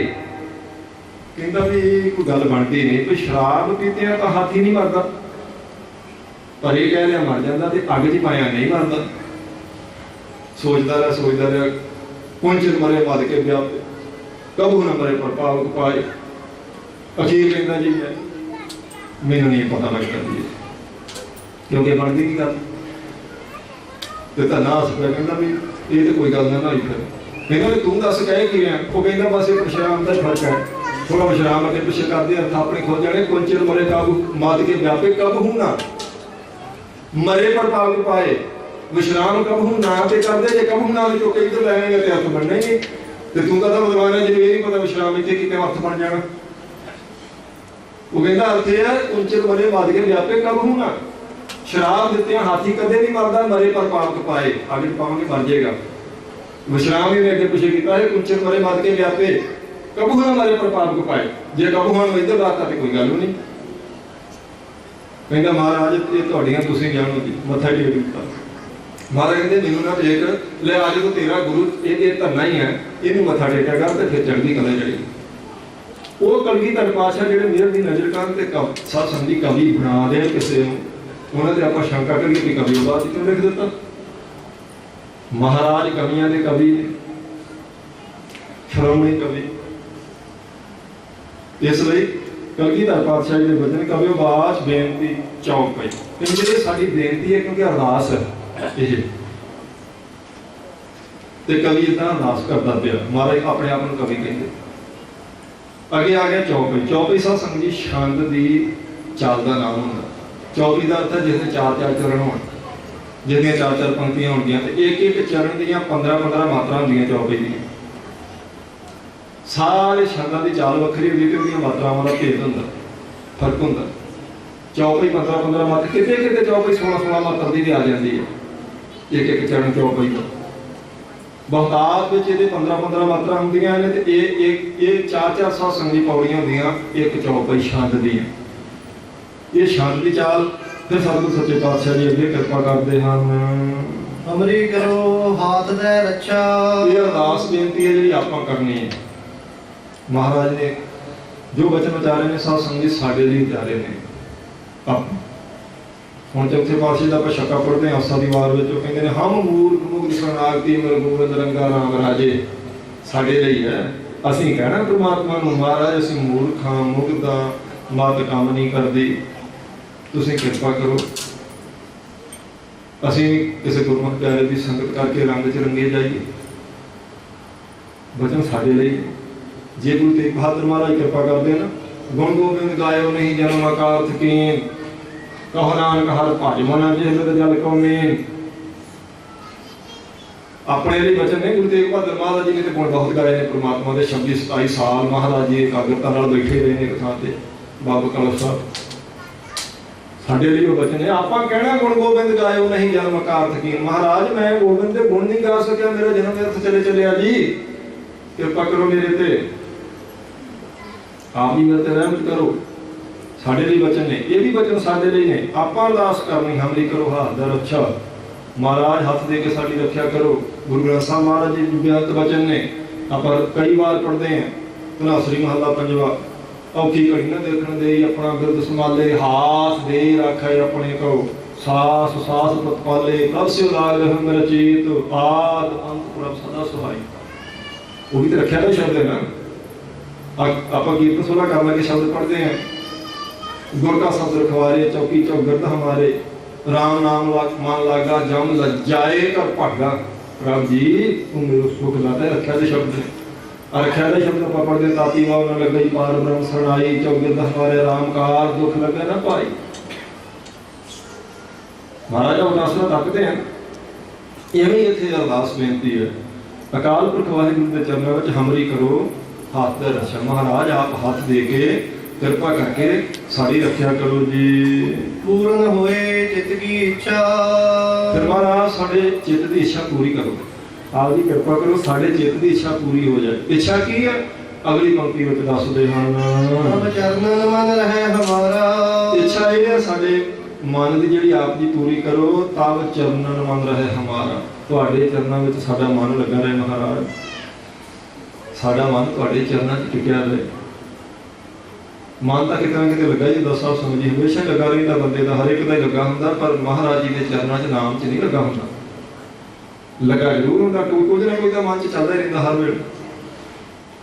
Speaker 1: कहता भी कोई गल बनती नहीं भी शराब पीतिया तो हाथी नहीं मरदा, पर यह कह रहा मर जाता ते अग च पाया नहीं मरदा। सोचता रहा कुंचर मरे मर के गया पे कबू न मरे पर पावक पाए। अखीर कहता जी मैनू नहीं पता लगता जी क्योंकि बनती की गल तो धन्ना हस पिया। कहता भी ये तो कोई गल ना होई। फिर कहता तू दस कहे कि वो कहता बस एक विश्राम का फर्क है, थोड़ा विश्राम अगे पिछे करते अर्थ अपने खो जाने। कुंचर मरे काबू मात के व्यापे कब हूं ना मरे पर पावक पाए। विश्राम कब हूं ना ते करते जे कब हूं ना चुके इधर लैंगे तो अर्थ बनना ही नहीं। तो तू कहता विद्वान है जिन्हें ये नहीं पता विश्राम इतने कितने अर्थ बन जाना। वो कहता अर्थ है कुंचर मरे मद के व्यापे कब हूं ना। शराब दिते हाथी कदे नहीं मरदा मरे पर पावक पाए आगे पाओगे मर जाएगा। विश्राम ही अगे पिछे किया है कुंचर मरे मद के व्यापे कब हूं ना मरे पर पावक पाए। जे कब हूं इधर रात तो कोई गल नहीं। कहता महाराज ये तुहाडियां तुसीं जानो जी मत्था टेक दिता। महाराज कहते मैनू ना टेक ले अज तो तेरा गुरु ये धन्ना ही है इनू मत्था टेकिया कर तो फिर चढ़दी कला चढ़ेगी। ਉਹ ਕਲਗੀਧਰ ਪਾਤਸ਼ਾਹ ਜਿਹੜੇ ਮੇਰ ਦੀ ਨਜ਼ਰ ਕਰਨ ਤੇ ਸਾਧ ਸੰਗਤ ਦੀ ਕਵੀ ਬਣਾ ਦੇ ਕਿਸੇ ਨੂੰ, ਉਹਨਾਂ ਤੇ ਆਪਾਂ ਸ਼ੰਕਾ ਕਰੀਏ ਕਿ ਕਵੀ ਬਾਤ ਕਿਉਂ ਲਿਖ ਦਿੱਤਾ। ਮਹਾਰਾਜ ਕਵੀਆਂ ਦੇ ਕਵੀ ਨੇ, ਸ਼੍ਰੋਮਣੀ ਕਵੀ। ਇਸ ਲਈ ਕਲਗੀਧਰ ਪਾਤਸ਼ਾਹ ਜੀ ਦੇ ਬਚਨ ਕਵਿਓ ਬਾਚ ਬੇਨਤੀ ਚੌਕ ਪਈ, ਕਿਉਂਕਿ ਇਹ ਸਾਡੀ ਬੇਨਤੀ ਹੈ, ਕਿਉਂਕਿ ਅਰਦਾਸ ਹੈ ਇਹ। ਤੇ ਕਵੀ ਇਦਾਂ ਅਰਦਾਸ ਕਰਦਾ ਪਿਆ, ਮਹਾਰਾਜ ਆਪਣੇ ਆਪ ਨੂੰ ਕਵੀ ਕਹਿੰਦੇ। ਅੱਗੇ ਆ ਗਿਆ ਚੌਪਈ। ਚੌਪਈ ਸਾਧ ਸੰਗਤ ਜੀ ਛੰਦ ਦੀ ਚਾਲ ਦਾ ਨਾਮ ਹੁੰਦਾ। ਚੌਪਈ ਦਾ ਅਰਥ ਹੈ ਜਿਹਦੇ ਚਾਰ ਚਾਰ ਚਰਨ ਹੋਣ, ਜਿਹਦੀਆਂ ਚਾਰ ਚਾਰ ਪੰਕਤੀਆਂ ਹੋਣਗੀਆਂ ਤੇ ਇੱਕ ਇੱਕ ਚਰਨ ਦੀਆਂ 15-15 ਮਾਤਰਾ ਹੁੰਦੀਆਂ ਚੌਪਈ ਦੀਆਂ। ਸਾਰੇ ਛੰਦਾਂ ਦੀ ਚਾਲ ਵੱਖਰੀ ਹੁੰਦੀ ਤੇ ਉਹਦੀਆਂ ਮਾਤਰਾਵਾਂ ਦਾ ਭੇਦ ਹੁੰਦਾ, ਫਰਕ ਹੁੰਦਾ। ਚੌਪਈ 15-15 ਮਾਤਰਾ, ਕਿਤੇ ਕਿਤੇ ਚੌਪਈ 16-16 ਮਾਤਰਾ ਦੀ ਵੀ ਆ ਜਾਂਦੀ ਹੈ, ਇੱਕ ਇੱਕ ਚਰਨ ਚੌਪਈ ਦਾ। ਬਹੁਤਾਤ ਵਿੱਚ ਇਹਦੇ 15-15 ਮਾਤਰਾ ਹੁੰਦੀਆਂ ਨੇ ਤੇ ਇਹ ਚਾਰ ਸਾਧ ਸੰਗਤ ਦੀ ਪੌੜੀਆਂ ਹੁੰਦੀਆਂ ਇੱਕ ਚੌਪਈ ਛੰਦ ਦੀਆਂ। ਇਹ ਛੰਦ ਦੀ ਚਾਲ ਫਿਰ ਸਤਿਗੁਰ ਸੱਚੇ ਪਾਤਸ਼ਾਹ ਜੀ ਅੱਗੇ ਕਿਰਪਾ ਕਰਦੇ ਹਨ।
Speaker 2: ਹਮਰੀ ਕਰੋ ਹਾਥ ਦੇ ਰੱਛਾ।
Speaker 1: ਇਹ ਅਰਦਾਸ ਬੇਨਤੀ ਹੈ ਜਿਹੜੀ ਆਪਾਂ ਕਰਨੀ ਹੈ। ਮਹਾਰਾਜ ਨੇ ਜੋ ਬਚਨ ਉਚਾਰੇ ਨੇ ਸਾਧ ਸੰਗਤ ਜੀ ਸਾਡੇ ਲਈ ਉਚਾਰੇ ਨੇ। ਹੁਣ ਚੌਥੇ ਪਾਤਸ਼ਾਹ ਦਾ ਆਪਾਂ ਛੱਕਾ ਪੜ੍ਹਦੇ ਹਾਂ ਆਸਾ ਦੀ ਵਾਰ ਵਿੱਚ, ਉਹ ਕਹਿੰਦੇ ਨੇ ਹਮ ਮੂਰਖ ਮੁਗਧ ਸ਼ਰਨਾਗਤੀ ਮਿਲ ਗੋਬਿੰਦ ਰੰਗਾ ਰਾਮ ਰਾਜੇ। ਸਾਡੇ ਲਈ ਹੈ, ਅਸੀਂ ਕਹਿਣਾ ਪ੍ਰਮਾਤਮਾ ਨੂੰ ਮਹਾਰਾਜ ਅਸੀਂ ਮੂਰਖ ਹਾਂ, ਮੁਗਧ ਹਾਂ, ਮਤ ਕੰਮ ਨਹੀਂ ਕਰਦੀ, ਤੁਸੀਂ ਕਿਰਪਾ ਕਰੋ ਅਸੀਂ ਕਿਸੇ ਗੁਰਮੁਖ ਪਿਆਰੇ ਦੀ ਸੰਗਤ ਕਰਕੇ ਰੰਗ ਚ ਰੰਗੇ ਜਾਈਏ। ਬਚਨ ਸਾਡੇ ਲਈ। ਜੇ ਗੁਰੂ ਤੇਗ ਬਹਾਦਰ ਮਹਾਰਾਜ ਕਿਰਪਾ ਕਰਦੇ ਨਾ, ਗੁਣ ਗੋਬਿੰਦ ਗਾਇਓ ਨਹੀਂ ਜਨਮ ਅਕਾਰਥ ਕੀਨ, ਕਹੋ ਨਾਨਕ ਹਰ ਭਜ ਮਨ ਜਿਸ ਜਲ ਕੋ ਮੇਨ। ਆਪਣੇ ਲਈ ਬਚਨ ਨੇ ਗੁਰੂ ਤੇਗ ਬਹਾਦਰ ਮਹਾਰਾਜ ਜੀ ਨੇ ਤੇ ਗੁਣ ਬਹੁਤ ਗਾਏ ਨੇ ਪ੍ਰਮਾਤਮਾ ਦੇ। 26-27 ਸਾਲ ਮਹਾਰਾਜ ਜੀ ਇਕਾਗਰਤਾ ਨਾਲ ਬੈਠੇ ਰਹੇ ਨੇ ਇੱਕ ਥਾਂ ਤੇ ਬਾਬਾ ਕਲਸ਼ ਸਾਹਿਬ। ਸਾਡੇ ਲਈ ਉਹ ਬਚਨ ਹੈ। ਆਪਾਂ ਕਹਿਣਾ ਗੁਣ ਗੋਬਿੰਦ ਗਾਇਓ ਨਹੀਂ ਜਨਮ ਅਕਾਰਥ ਕੀਨ। ਮਹਾਰਾਜ ਮੈਂ ਗੋਬਿੰਦ ਦੇ ਗੁਣ ਨਹੀਂ ਗਾ ਸਕਿਆ, ਮੇਰਾ ਜਨਮ ਅਰਥ ਚਲੇ ਚੱਲਿਆ ਜੀ, ਕਿਰਪਾ ਕਰੋ ਮੇਰੇ ਤੇ, ਆਪ ਜੀ ਮੇਰੇ ਤੇ ਰਹਿਮਤ ਕਰੋ। ਸਾਡੇ ਲਈ ਬਚਨ ਨੇ, ਇਹ ਵੀ ਬਚਨ ਸਾਡੇ ਲਈ ਨੇ। ਆਪਾਂ ਅਰਦਾਸ ਕਰਨੀ ਹਮਰੀ ਕਰੋ ਹਾਥ ਦਾ ਰੱਛਾ। ਮਹਾਰਾਜ ਹੱਥ ਦੇ ਕੇ ਸਾਡੀ ਰੱਖਿਆ ਕਰੋ। ਗੁਰੂ ਗ੍ਰੰਥ ਸਾਹਿਬ ਮਹਾਰਾਜ ਜੀ ਦੇ ਬੇਅੰਤ ਬਚਨ ਨੇ, ਆਪਾਂ ਕਈ ਵਾਰ ਪੜ੍ਹਦੇ ਹਾਂ। ਧਨਾਸਰੀ ਮਹੱਲਾ ਪੰਜਵਾ। ਔਖੀ ਘੜੀ ਨਾ ਦੇਖਣ ਦੇ ਆਪਣਾ ਬਿਰਦ ਸੰਭਾਲੇ, ਹਾਥ ਦੇ ਰੱਖੇ ਆਪਣੇ ਕੋ, ਸਾਸ ਸਾਸ ਪ੍ਰਤਪਾਲੇ, ਪ੍ਰਭ ਸਿਉ ਲਾਗ ਰਹਿ ਮੇਰਾ ਚੇਤ, ਆਦ ਅੰਤ ਪ੍ਰਭ ਸਦਾ ਸੁਹਾਈ। ਉਹ ਵੀ ਤਾਂ ਰੱਖਿਆ ਦਾ ਸ਼ਬਦ ਹੈ ਨਾ। ਆਪਾਂ ਕੀਰਤਨ ਸੋਲਾ ਕਰਨ ਲੱਗੇ ਸ਼ਬਦ ਪੜ੍ਹਦੇ ਹਾਂ। ਗੁਰ ਕਾ ਸ਼ਬਦ ਰਖਵਾਰੇ ਚੌਕੀ ਚੌਗਰਦ ਹਮਾਰੇ, ਰਾਮ ਨਾਮ ਮਨ ਲਾਗਾ ਜਮ ਲਜਾਏ ਕਰ ਭਾਗਾ। ਪ੍ਰਭ ਜੀ ਤੂੰ ਮੇਰੇ ਸੁਖ ਲਾਤਾ। ਰੱਖਿਆ ਦੇ ਸ਼ਬਦ ਨੇ। ਰੱਖਿਆ ਦੇ ਸ਼ਬਦ ਆਪਾਂ ਪੜ੍ਹਦੇ, ਤਾਤੀ ਵਾਉ ਨਾ ਲੱਗਈ ਪਾਰ ਬ੍ਰਹਮ ਸਰਣਾਈ, ਚੌਗਿਰਦ ਹਮਾਰੇ ਰਾਮ ਕਾਰ ਦੁੱਖ ਲੱਗੇ ਨਾ ਭਾਈ। ਮਹਾਰਾਜਾ ਉਦਾਸਨਾ ਤੱਕਦੇ ਹਨ। ਇਵੇਂ ਇੱਥੇ ਅਰਦਾਸ ਬੇਨਤੀ ਹੈ। ਅਕਾਲ ਪੁਰਖ ਵਾਹਿਗੁਰੂ ਦੇ ਚਰਨਾਂ ਵਿੱਚ ਹਮਰੀ ਕਰੋ ਹੱਥ ਦਾ ਰੱਛਾ। ਮਹਾਰਾਜ ਆਪ ਹੱਥ ਦੇ ਕੇ ਕਿਰਪਾ ਕਰਕੇ ਸਾਡੀ ਰੱਖਿਆ ਕਰੋ ਜੀ।
Speaker 2: ਪੂਰਨ ਹੋਏ ਚਿੱਤ ਕੀ ਇੱਛਾ।
Speaker 1: ਫਿਰ ਮਹਾਰਾਜ ਸਾਡੇ ਚਿੱਤ ਦੀ ਇੱਛਾ ਪੂਰੀ ਕਰੋ। ਆਪ ਦੀ ਕਿਰਪਾ ਕਰੋ ਸਾਡੇ ਚਿੱਤ ਦੀ ਇੱਛਾ ਪੂਰੀ ਹੋ ਜਾਏ। ਇੱਛਾ ਕੀ ਹੈ? ਅਗਲੀ ਪੰਕਤੀ ਵਿੱਚ ਦੱਸਦੇ ਹਨ।
Speaker 2: ਤਬ ਚਰਨਨ ਮਨ ਰਹੇ ਹਮਾਰਾ।
Speaker 1: ਇੱਛਾ ਇਹ ਹੈ ਸਾਡੇ ਮਨ ਦੀ ਜਿਹੜੀ ਆਪ ਦੀ ਪੂਰੀ ਕਰੋ। ਤਬ ਚਰਨਨ ਮਨ ਰਹੇ ਹਮਾਰਾ। ਤੁਹਾਡੇ ਚਰਨਾਂ ਵਿੱਚ ਸਾਡਾ ਮਨ ਲੱਗਾ ਰਹੇ ਮਹਾਰਾਜ। ਸਾਡਾ ਮਨ ਤੁਹਾਡੇ ਚਰਨਾਂ 'ਚ ਟਿਕਿਆ ਰਹੇ। ਮਨ ਤਾਂ ਕਿਤੇ ਨਾ ਕਿਤੇ ਲੱਗਾ ਜੀ। ਦਸ ਸਾਹਿਬ ਸੰਗਤ ਜੀ ਹਮੇਸ਼ਾ ਲੱਗਾ ਰਹਿੰਦਾ ਬੰਦੇ ਦਾ, ਹਰ ਇੱਕ ਦਾ ਹੀ ਲੱਗਾ ਹੁੰਦਾ, ਪਰ ਮਹਾਰਾਜ ਜੀ ਦੇ ਚਰਨਾਂ 'ਚ ਨਾਮ 'ਚ ਨਹੀਂ ਲੱਗਾ ਹੁੰਦਾ। ਲੱਗਾ ਜ਼ਰੂਰ ਹੁੰਦਾ, ਕੁਝ ਨਾ ਕੁਝ ਤਾਂ ਮਨ 'ਚ ਚੱਲਦਾ ਹੀ ਰਹਿੰਦਾ ਹਰ ਵੇਲੇ।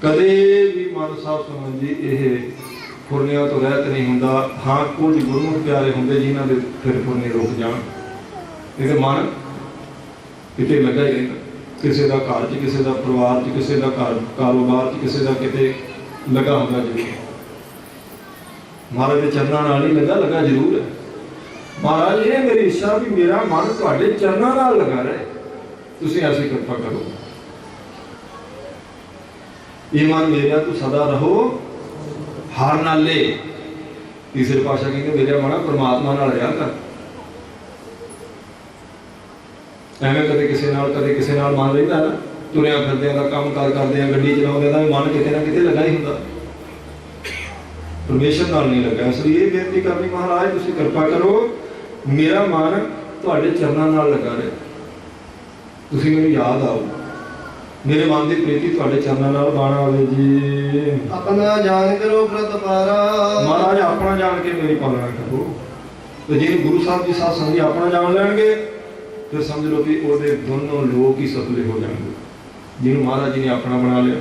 Speaker 1: ਕਦੇ ਵੀ ਮਨ ਸਾਹਿਬ ਸੰਗਤ ਜੀ ਇਹ ਫੁਰਨਿਆਂ ਤੋਂ ਰਹਿਤ ਨਹੀਂ ਹੁੰਦਾ। ਹਾਂ ਕੁਝ ਗੁਰਮੁਖ ਪਿਆਰੇ ਹੁੰਦੇ ਜਿਨ੍ਹਾਂ ਦੇ ਫਿਰ ਫੁਰਨੇ ਰੁਕ ਜਾਣ। ਇਹਦੇ ਮਨ ਕਿਤੇ ਲੱਗਾ ਹੀ ਰਹਿੰਦਾ। ਕਿਸੇ ਦਾ ਘਰ 'ਚ, ਕਿਸੇ ਦਾ ਪਰਿਵਾਰ 'ਚ, ਕਿਸੇ ਦਾ ਘਰ ਕਾਰੋਬਾਰ 'ਚ, ਕਿਸੇ ਦਾ ਕਿਤੇ ਲੱਗਾ ਹੁੰਦਾ ਜ਼ਰੂਰ। ਮਹਾਰਾਜ ਦੇ ਚਰਨਾਂ ਨਾਲ ਹੀ ਲੱਗਾ ਜ਼ਰੂਰ ਹੈ। ਮਹਾਰਾਜ ਇਹ ਮੇਰੀ ਇੱਛਾ ਵੀ ਮੇਰਾ ਮਨ ਤੁਹਾਡੇ ਚਰਨਾਂ ਨਾਲ ਲੱਗਾ ਰਹੇ। ਤੁਸੀਂ ਐਸੀ ਕਿਰਪਾ ਕਰੋ। ਇਹ ਮਨ ਮੇਰਾ ਤੂੰ ਸਦਾ ਰਹੋ ਹਰ ਨਾਲੇ। ਤੀਸਰੇ ਪਾਤਸ਼ਾਹ ਕਹਿੰਦੇ ਮੇਰਾ ਮਨ ਪਰਮਾਤਮਾ ਨਾਲ ਰਿਹਾ ਕਰ। ਐਵੇਂ ਕਦੇ ਕਿਸੇ ਨਾਲ ਮਨ ਰਹਿੰਦਾ ਨਾ। ਤੁਰਿਆ ਫਿਰਦਿਆਂ ਦਾ, ਕੰਮ ਕਾਰ ਕਰਦਿਆਂ, ਗੱਡੀ ਚਲਾਉਂਦਿਆਂ ਦਾ ਮਨ ਕਿਤੇ ਨਾ ਕਿਤੇ ਲੱਗਾ ਹੀ ਹੁੰਦਾ। ਪਰਮੇਸ਼ਰ ਨਾਲ ਨਹੀਂ ਲੱਗਾ। ਇਸ ਲਈ ਇਹ ਬੇਨਤੀ ਕਰਨੀ ਮਹਾਰਾਜ ਤੁਸੀਂ ਕਿਰਪਾ ਕਰੋ ਮੇਰਾ ਮਨ ਤੁਹਾਡੇ ਚਰਨਾਂ ਨਾਲ ਲੱਗਾ ਰਹੇ। ਤੁਸੀਂ ਮੈਨੂੰ ਯਾਦ ਆਓ। मेरे मन की प्रीति तुहाडे चरणों नाल बन आवे जी।
Speaker 2: अपना जान करो प्रतपारा।
Speaker 1: महाराज अपना जान के मेरी पालना करो। तो जे गुरु साहब जी साथ संगी अपना जान लैणगे फिर समझ लो कि ਉਹਦੇ दोनों लोग ही सफले हो जाएंगे। जिन्होंने महाराज जी ने अपना बना लिया।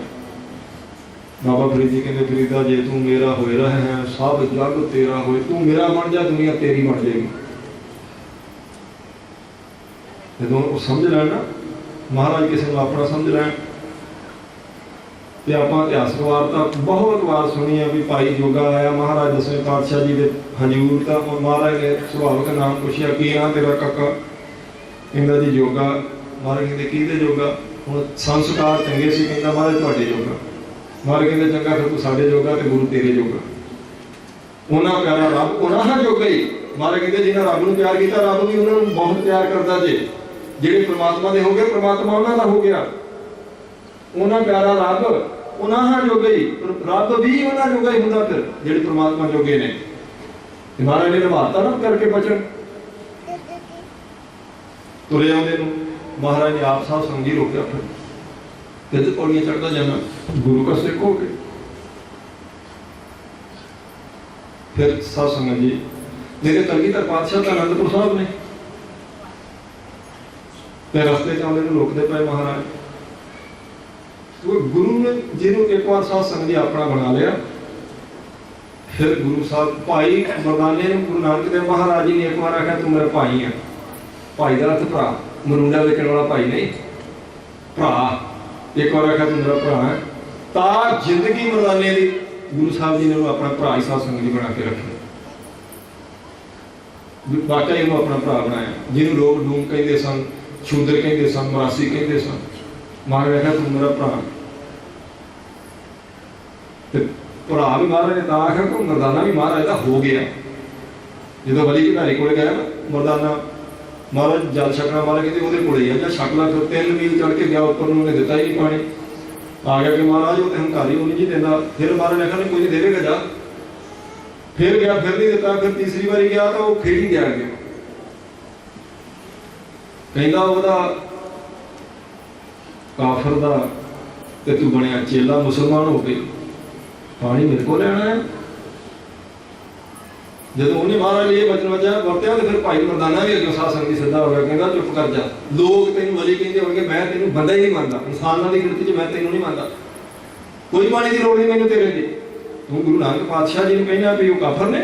Speaker 1: बाबा फरीद जी कहते फरीदा जे तू मेरा होए रहा है सब जग तेरा होए, तू मेरा बन जा दुनिया तेरी बन जाएगी। जो समझ लेना महाराज किसी को अपना समझ लैन। तो आप इतिहासक वार्ता बहुत बार सुनी है भी भाई जोगा आया महाराज 10वें पातशाह जी के हजूर, तो महाराज ने सुभाविक नाम पूछा की नाम तेरा काका, कहता जी जोगा। महाराज कहते की जोगा, हम संस्कार चंगे से कहता महाराज तुहाडे जोगा। महाराज कहते चंगा फिर तू साडे जोगा तो गुरु तेरे जोगा। उन्होंने प्यारा रब उन्होंने जोगा ही। महाराज कहते जिन्हें रब को प्यार किया रब भी उन्होंने बहुत प्यार करता जे। ਜਿਹੜੇ परमात्मा ਦੇ हो गए परमात्मा ਉਹਨਾਂ ਦਾ हो गया। ਉਹਨਾਂ प्यारा रब ਉਹਨਾਂ ਜੋਗਾ ਹੀ, रब भी ਉਹਨਾਂ ਜੋਗਾ ਹੀ ਹੁੰਦਾ ਫਿਰ ਜਿਹੜੇ परमात्मा ਜੋਗੇ ਨੇ। ਤੇ ਮਹਾਰਾਜ ਨੇ ਨਿਭਾਤਾ ਨਾ ਕਰਕੇ ਬਚਨ ਤੁਰੇ ਆਉਂਦੇ ਨੂੰ। ਮਹਾਰਾਜ ਨੇ ਆਪ ਸਾਹ ਸੰਗੀ ਰੋਕਿਆ ਫਿਰ ਤੇ ਪੌੜੀਆਂ ਚੜ੍ਹਦਾ ਜਾਣਾ ਗੁਰੂ ਕਾ ਸਿੱਖ ਹੋ ਗਏ। ਫਿਰ ਸਾਹ ਸੰਗਤ ਜੀ ਮੇਰੇ ਕਲਗੀਧਰ ਪਾਤਸ਼ਾਹ ਤਾਂ ਅਨੰਦਪੁਰ ਸਾਹਿਬ ਨੇ ਤੇ ਰਸਤੇ ਚ ਆਉਂਦੇ ਨੂੰ ਰੋਕਦੇ ਪਏ ਮਹਾਰਾਜ। गुरु ने जिन्हों एक बार साथ संग जी अपना बना लिया फिर गुरु साहब भाई मरदाने ने गुरु नानक देव महाराज जी ने एक बार आख्या तू मेरा भाई है। भाई का अर्थ भरा, मरूंडा वेचण वाला भाई नहीं, भरा। एक बार आख्या तू मेरा भरा है। ता जिंदगी मरदाने की गुरु साहब जी ने अपना भरा ही साथ संग जी बना के रखे। वाकई इन्हों अपना भरा बनाया। जिन्होंने लोग डूम कहते सन, शूदर कहते सन, मरासी कहते सन। महाराज आख्या तू मेरा भरा। भरा भी महाराज ने आख्या तो मरदाना भी महाराज का हो गया। जो बली भिखारी को गया ना मरदाना, महाराज जल छकना महाराज कहते वो को जा छक ला। फिर 3 मील चढ़ के गया उपर, उन्होंने दिता ही नहीं पानी। आ गया कि महाराज वो तो हंकारी वो नहीं जी देता। फिर महाराज ने आख्या कोई नहीं देगा जा। फिर गया फिर नहीं दिता। फिर तीसरी बारी गया तो वो फिर ही गया अगे कहता वह काफर दा ते तू बनया चेला मुसलमान हो गई, पानी मेरे को लेना है। जब उन्हें महाराज ये वचन वरत्या तो फिर भाई मरदाना भी अगे साथ संगत सीधा हो गया। कहता चुप कर जा, लोग तेन वली कहते होंगे मैं तेन बंदा ही नहीं मानता, इंसाना की गिनती मैं तेन नहीं मानता, कोई पानी की लोड़ नहीं मैंने तेरे लिए। तू गुरु नानक पातशाह जी ने कहना भी वो काफर ने,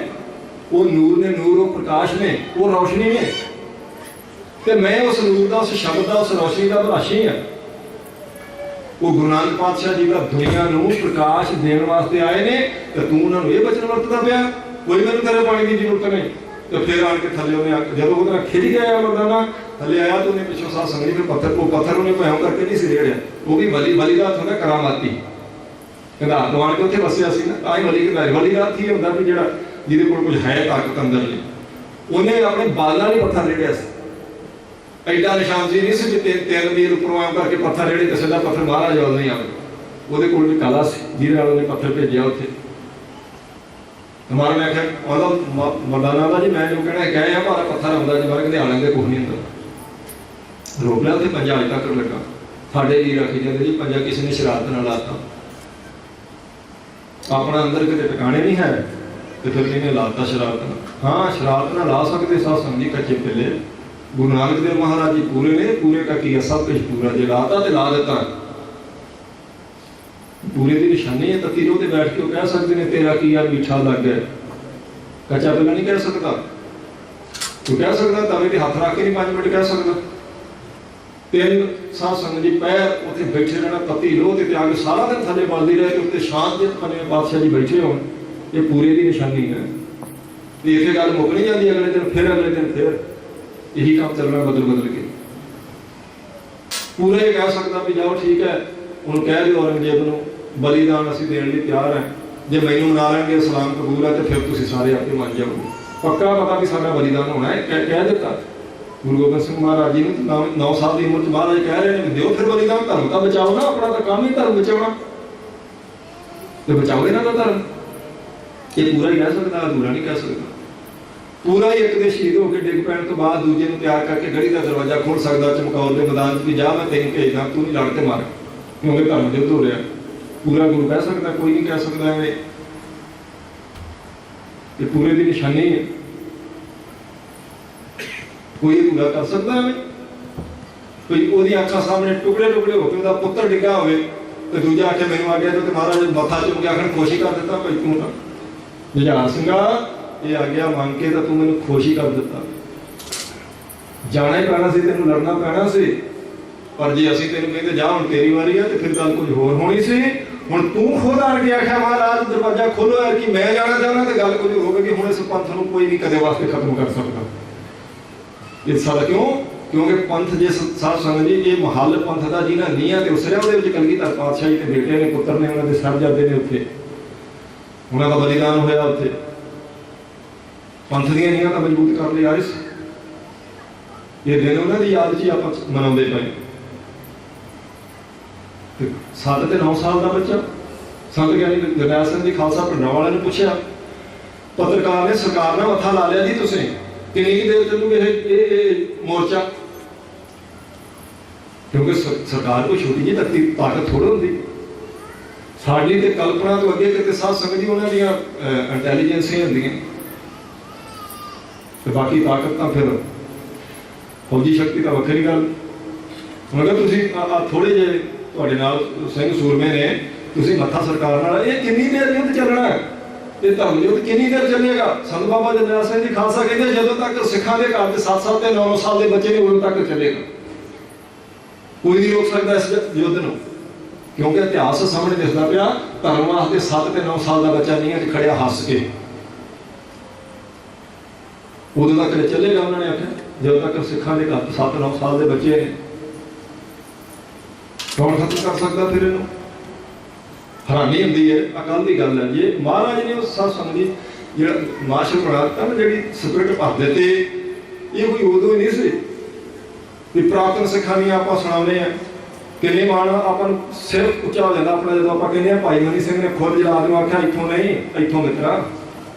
Speaker 1: वो नूर ने, नूर वो प्रकाश ने, वो रोशनी ने, तो मैं उस नूर का, उस शब्द का, उस रोशनी का भाषी हाँ। वो गुरु नानक पातशाह जी का दुनिया को प्रकाश देने वास्ते आए ने, तो तू उन्होंने ये वचन वरतदा पिया कोई मैंने तेरे पानी की जरूरत नहीं। तो फिर आन के थले उन्हें जब वो खिच गया मरदाना थले आया तो उन्हें पिछों साथ संगली फिर पत्थर को पत्थर उन्हें भयों करके नहीं सी रेड़िया। वो भी बली बली का थोड़ा करामाती कहता हाथ आन के उत्थे वसिया सी ना आई बली के बली का थी होंदा भी जेड़ा जिहदे कोल कुछ है ताकत अंदर नहीं उन्हें अपने बालां नहीं पत्थर रेड़िया सी। एडा निशान सी नहीं सी जिते 3 मील उपरों आम करके पत्थर रेड़े तो सीधा पत्थर महाराज वाल नहीं आवे। ਉਹਦੇ ਕੋਲ ਵੀ ਕਲਾ ਸੀ ਜਿਹਦੇ ਨਾਲ ਉਹਨੇ ਪੱਥਰ ਭੇਜਿਆ ਉੱਥੇ। ਹਮਾਰਾ ਮੈਂ ਆਖਿਆ ਉਹਦਾ ਮਰਦਾਨਾ ਦਾ ਜੀ ਮੈਂ ਜੋ ਕਹਿਣਾ ਕਹੇ ਆ ਭਾਰਾ ਪੱਥਰ ਆਉਂਦਾ ਜੀ ਬਾਹਰ ਕਹਿੰਦੇ ਆਲਾਂ ਦੇ ਕੁਝ ਨਹੀਂ ਹੁੰਦਾ। ਰੋਕ ਲਿਆ ਉੱਥੇ ਪੰਜਾ ਅਜੇ ਤੱਕ ਲੱਗਾ ਸਾਡੇ ਜੀ ਰੱਖੀ ਜਾਂਦੇ ਜੀ ਪੰਜਾ ਕਿਸੇ ਨੇ ਸ਼ਰਾਰਤ ਨਾਲ ਲਾਤਾ ਆਪਣਾ ਅੰਦਰ ਕਿਤੇ ਟਿਕਾਣੇ ਨਹੀਂ ਹੈ ਤੇ ਫਿਰ ਕਿਹਨੇ ਲਾਤਾ ਸ਼ਰਾਰਤ ਨਾਲ। ਹਾਂ ਸ਼ਰਾਰਤ ਨਾਲ ਲਾ ਸਕਦੇ ਸਾਹ ਸਮਝੀ ਕੱਚੇ ਪਿੱਲੇ। ਗੁਰੂ ਨਾਨਕ ਦੇਵ ਮਹਾਰਾਜ ਜੀ ਪੂਰੇ ਨੇ ਪੂਰੇ का ਕੀ ਸਭ ਕੁਝ ਪੂਰਾ ਜੇ ਲਾਤਾ ਤੇ ਲਾ ਦਿੱਤਾ। पूरे की निशानी है ततीरों से बैठ के कह सकते हैं तेरा की यार मीठा लग गया। कच्चा पिला नहीं कह सकता, तू कह सकता तवे ते हाथ रख के नहीं 5 मिनट कह सकता। 3 साध संगत जी पैर उत्थे बैठे रहना तती लो ते त्याग सारा दिन थले बलदी रहे उत्ते शांत जित पंजवें पातशाह जी बैठे होण ये पूरे की निशानी है। ते इसे गल मुक नहीं जाती अगले दिन फिर यही काम चलना बदल बदल के पूरे कह सकता भी जाओ ठीक है उन्होंने कह दियो औरंगजेब को बलिदान असीं देण लई तैयार है जे मैनूं मना लैणगे इस्लाम कबूल है तो फिर तुसीं सारे आपे मन जाओगे पक्का पता भी साडा बलिदान होना है कह दिता। गुरु गोबिंद सिंह महाराज जी ने 9 साल की उम्र च महाराज कह रहे हैं दिओ फिर बलिदान धर्म का बचाओ ना अपना तो काम ही धर्म बचाना तो बचाओ इन्हां दा धर्म ये पूरा ही कह सकता अधूरा नहीं कह सकता। पूरा ही एक दे शहीद होकर डिग पैण तो बाद दूजे नूं तैयार करके गढ़ी का दरवाजा खोल सकता चमकौर के मैदान भी जा मैं तेन भेजना तू नहीं लड़ के मार क्योंकि धर्म युद्ध हो रहा। पूरा गुरु कह सकता, कोई नहीं कह सकता एवं, ये पूरे की निशानी है, कोई पूरा कर सकता है? कोई वो अखा सामने टुकड़े टुकड़े होकर पुत्र डिग्गा हो तो दूजा आखे मैनू आ गया तो महाराज मथा चुम के आखिर खुश ही कर दिता, भाई तू ना जुझार सिंघा ये आ गया मान के तो तू मैनू खुश ही कर दिता। जाना ही पैना सी, तेन लड़ना पैना सी, पर जे असीं तेन कहते जा हुण तेरी वारी है तो फिर गल कुछ होर होनी सी। हुण तू खुद आण के आख्या महाराज दरवाजा खोलो यार कि मैं जाना चाहना, तो गल कुछ होगी हुण इस पंथ नूं कोई नहीं कदे वास्ते खत्म कर सकता। ये सारा क्यों? क्योंकि पंथ जिस साध संगत जी ये महल पंथ का जिन्हें नींह ते उसरिया वो कलगीधर पातशाही के बेटे ने पुत्र ने उन्होंने साहबजादे ने उत्थे उन्होंने का बलिदान होया उत्थे पंथ दी नींह तो मजबूत कर लिया। इस ये दिन उन्होंने याद च आप मनाते पे। 7 ते 9 साल का बच्चा संत ज्ञानी जरनैल सिंह जी खालसा पिंडां वाले ने पूछा, पत्रकार ने सरकार ने मत्था ला लिया जी तुसीं कितनी देर चलूगे ये मोर्चा? क्योंकि सरकार को छोटी जी तक ताकत थोड़ी होंगी, साड़ी ते कल्पना तो अगे कितने साध संगत जी उन्होंने इंटैलीजेंसियां होंदियां, तो बाकी ताकत तो फिर फौजी शक्ति तो वखरी गल। मगर तुसीं थोड़े जे तुहाडे नाल सिंह सूरमे ने तुसीं मत्था सरकार नाल, ये कितनी देर युद्ध चलना है? ये धर्म युद्ध कितनी देर चलेगा? संत बाबा जरनैल सिंह जी खालसा कहते जदों तक सिखां दे घर 7 ते 9 साल के बच्चे ने उदों तक चलेगा। कोई नहीं रोक सकता इस युद्ध नूं, क्योंकि इतिहास सामने दिसदा पिया धर्म वास्ते 7 ते 9 साल का बच्चा नींह च खड़िया हस के उदों तक चलेगा। उन्होंने आख्या जदों तक सिखां दे घर 7-9 साल के बच्चे ने, कौन खत्म कर सकता? फिर इन्हूं हैरानी होंदी है। अकल की गल है जी, महाराज ने उस साध संगत जी जो मार्शल बना दिता ना, जी स्पिरिट भर देते, ये कोई उदों ही नहीं सी कि प्राप्तन सिखां दी आपां सुणाउने हैं किन्ने मान अपन सिर उच्चा हो जाता अपना जो आप कहने भाई मनी सिंह ने खुद जलाद में आख्या इतों नहीं इतों मित्रा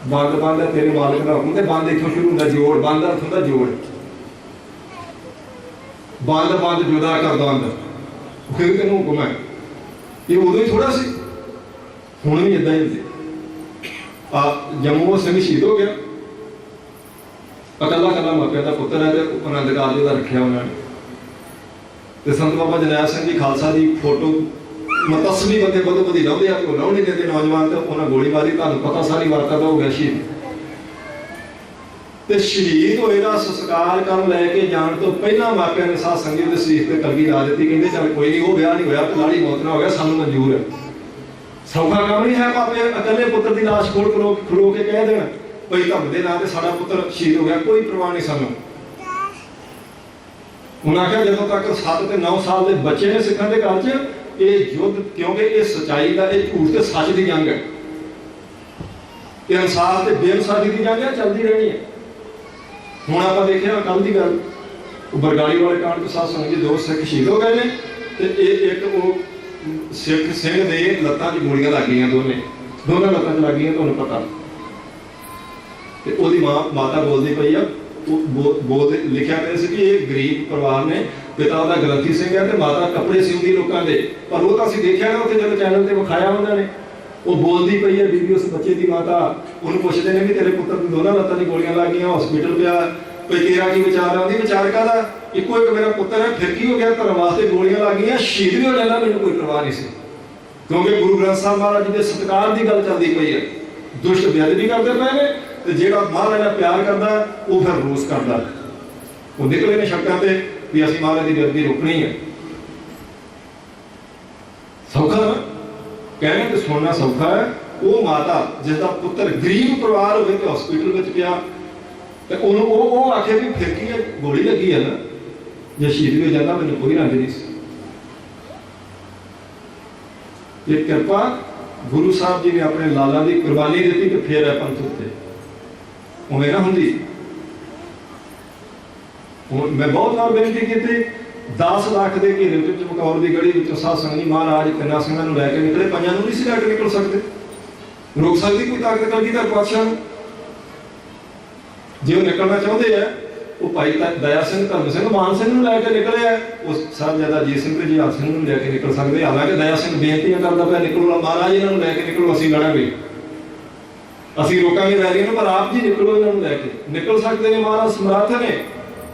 Speaker 1: बंद बंद है तेरे मालिक का हुक्म, बंद इतों शुरू होंगे जोड़, बंद अर्थ होंगे जोड़, बंद बंद जुदा कर बंद, फिर तेन हुक्म है। ये उदों ही थोड़ा सी, हुण भी इदा ही जम्मू सिंह शहीद हो गया, अकला कला मापिया का पुत्र है, आनंद कारज का रखा उन्होंने। तो संत बाबा जरनैल सिंह जी खालसा की फोटो मतसवी बंदे बदो बदी लाते लाउन नहीं देते नौजवान, तो उन्हें गोली मारी, तुहानूं पता सारी वारदात हो गया शहीद। तो शहीद होए दा संस्कार करन लैके जाण तो पहला मापिया ने साध संगत दे शरीर ते कलगी ला दी, कहते चल कोई नहीं, वो ब्याह नहीं होया, लाड़ी मौत ना हो गया, सानूं मंजूर है। सौखा काम नहीं है भावे अकले पुत्र की लाश कोल खलो के कह देना भाई धर्म के नाम से साडा पुत्र शहीद हो गया, कोई परवाह नहीं सानूं। उन्हें आख्या जदों तक 7 ते 9 साल के बच्चे ने सिखां दे घर च ये युद्ध, क्योंकि ये सच्चाई का ये झूठ ते सच की जंग है, ये इंसाफ ते बेइंसाफी की जंग है, चलती रहनी है। हुण आपां देखिआ कल की गल बरगाड़ी वाले कांड तो साध संगत जी 2 सिख शहीद हो गए ने, ते एक वो सिख सिंह दे लत्तां च गोलियां लग गईयां, दोनों लत्तां च लग गईयां, तुहानूं पता। ते ओहदी माता बोलदी पई आ, बोल लिखा गया कि ये गरीब परिवार ने, पिता का ग्रंथी सिंह है, माता कपड़े सिउंदी लोगों के, पर वो तो असं देखा ना उत्थे जो चैनल पर विखाया उन्होंने, वो बोलती पई है बीबी उस बच्चे की माता, उन्होंने पुछते हैं भी तेरे पुत्र की दोनों लत्तां च गोलियां लग गई, हॉस्पिटल पिया, कोई तेरा की विचार आती, विचार का इको एक मेरा पुत्र है, फिर की हो गया, धर्म वास्ते गोलियां लग गई, शहीद भी हो जाना, मैंने कोई परवाह नहीं सी, क्योंकि गुरु ग्रंथ साहब महाराज जी के सत्कार की गल चलती पई है। दुष्ट बेअदबी करते पे ने, तो जो महाराज का प्यार करता वो फिर रोस करता, वो निकले ने शक्कां ते भी असीं महाराज की बेअदबी रोकनी है। सौखा ना कहना तो सुनना सौखा है। वो माता जिसका पुत्र गरीब परिवार हो तो हॉस्पिटल में पिया, तो उन्होंने आखे भी फिर की है, गोली लगी है ना, जो शहीद भी हो जाता मैंने कोई रंज नहीं सी। ये कृपा गुरु साहब जी ने अपने लाला की कुर्बानी दी तो फिर है पंथ उत्ते, उमें ना होंगी। मैं बहुत बार बेनती की 10 लाख के घेरे चमकौर की गढ़ी साध संगत जी महाराज तिना सिंह लैके निकले, पंजां नहीं सी लैके निकल सकते, रोक सकती कोई ताकत कलगीधर पातशाह जो निकलना चाहते हैं ਉਹ ਭਾਈ ਦਇਆ ਸਿੰਘ, ਧਰਮ ਸਿੰਘ, ਮਾਨ ਸਿੰਘ ਨੂੰ ਲੈ ਕੇ ਨਿਕਲਿਆ। ਉਸ ਸਾਹਿਬਜ਼ਾਦਾ ਅਜੀਤ ਸਿੰਘ ਤੇ ਜੁਝਾਰ ਸਿੰਘ ਨੂੰ ਲੈ ਕੇ ਨਿਕਲ ਸਕਦੇ। ਹਾਲਾਂਕਿ ਦਇਆ ਸਿੰਘ ਬੇਨਤੀਆਂ ਕਰਦਾ ਪਿਆ, ਨਿਕਲੋ ਮਹਾਰਾਜ, ਇਹਨਾਂ ਨੂੰ ਲੈ ਕੇ ਨਿਕਲੋ, ਅਸੀਂ ਲੜਾਂਗੇ, ਅਸੀਂ ਰੋਕਾਂਗੇ ਵੈਰੀਆਂ ਨੂੰ, ਪਰ ਆਪ ਜੀ ਨਿਕਲੋ, ਇਹਨਾਂ ਨੂੰ ਲੈ ਕੇ ਨਿਕਲ ਸਕਦੇ ਨੇ। ਮਹਾਰਾਜ ਸਮਰੱਥ ਨੇ।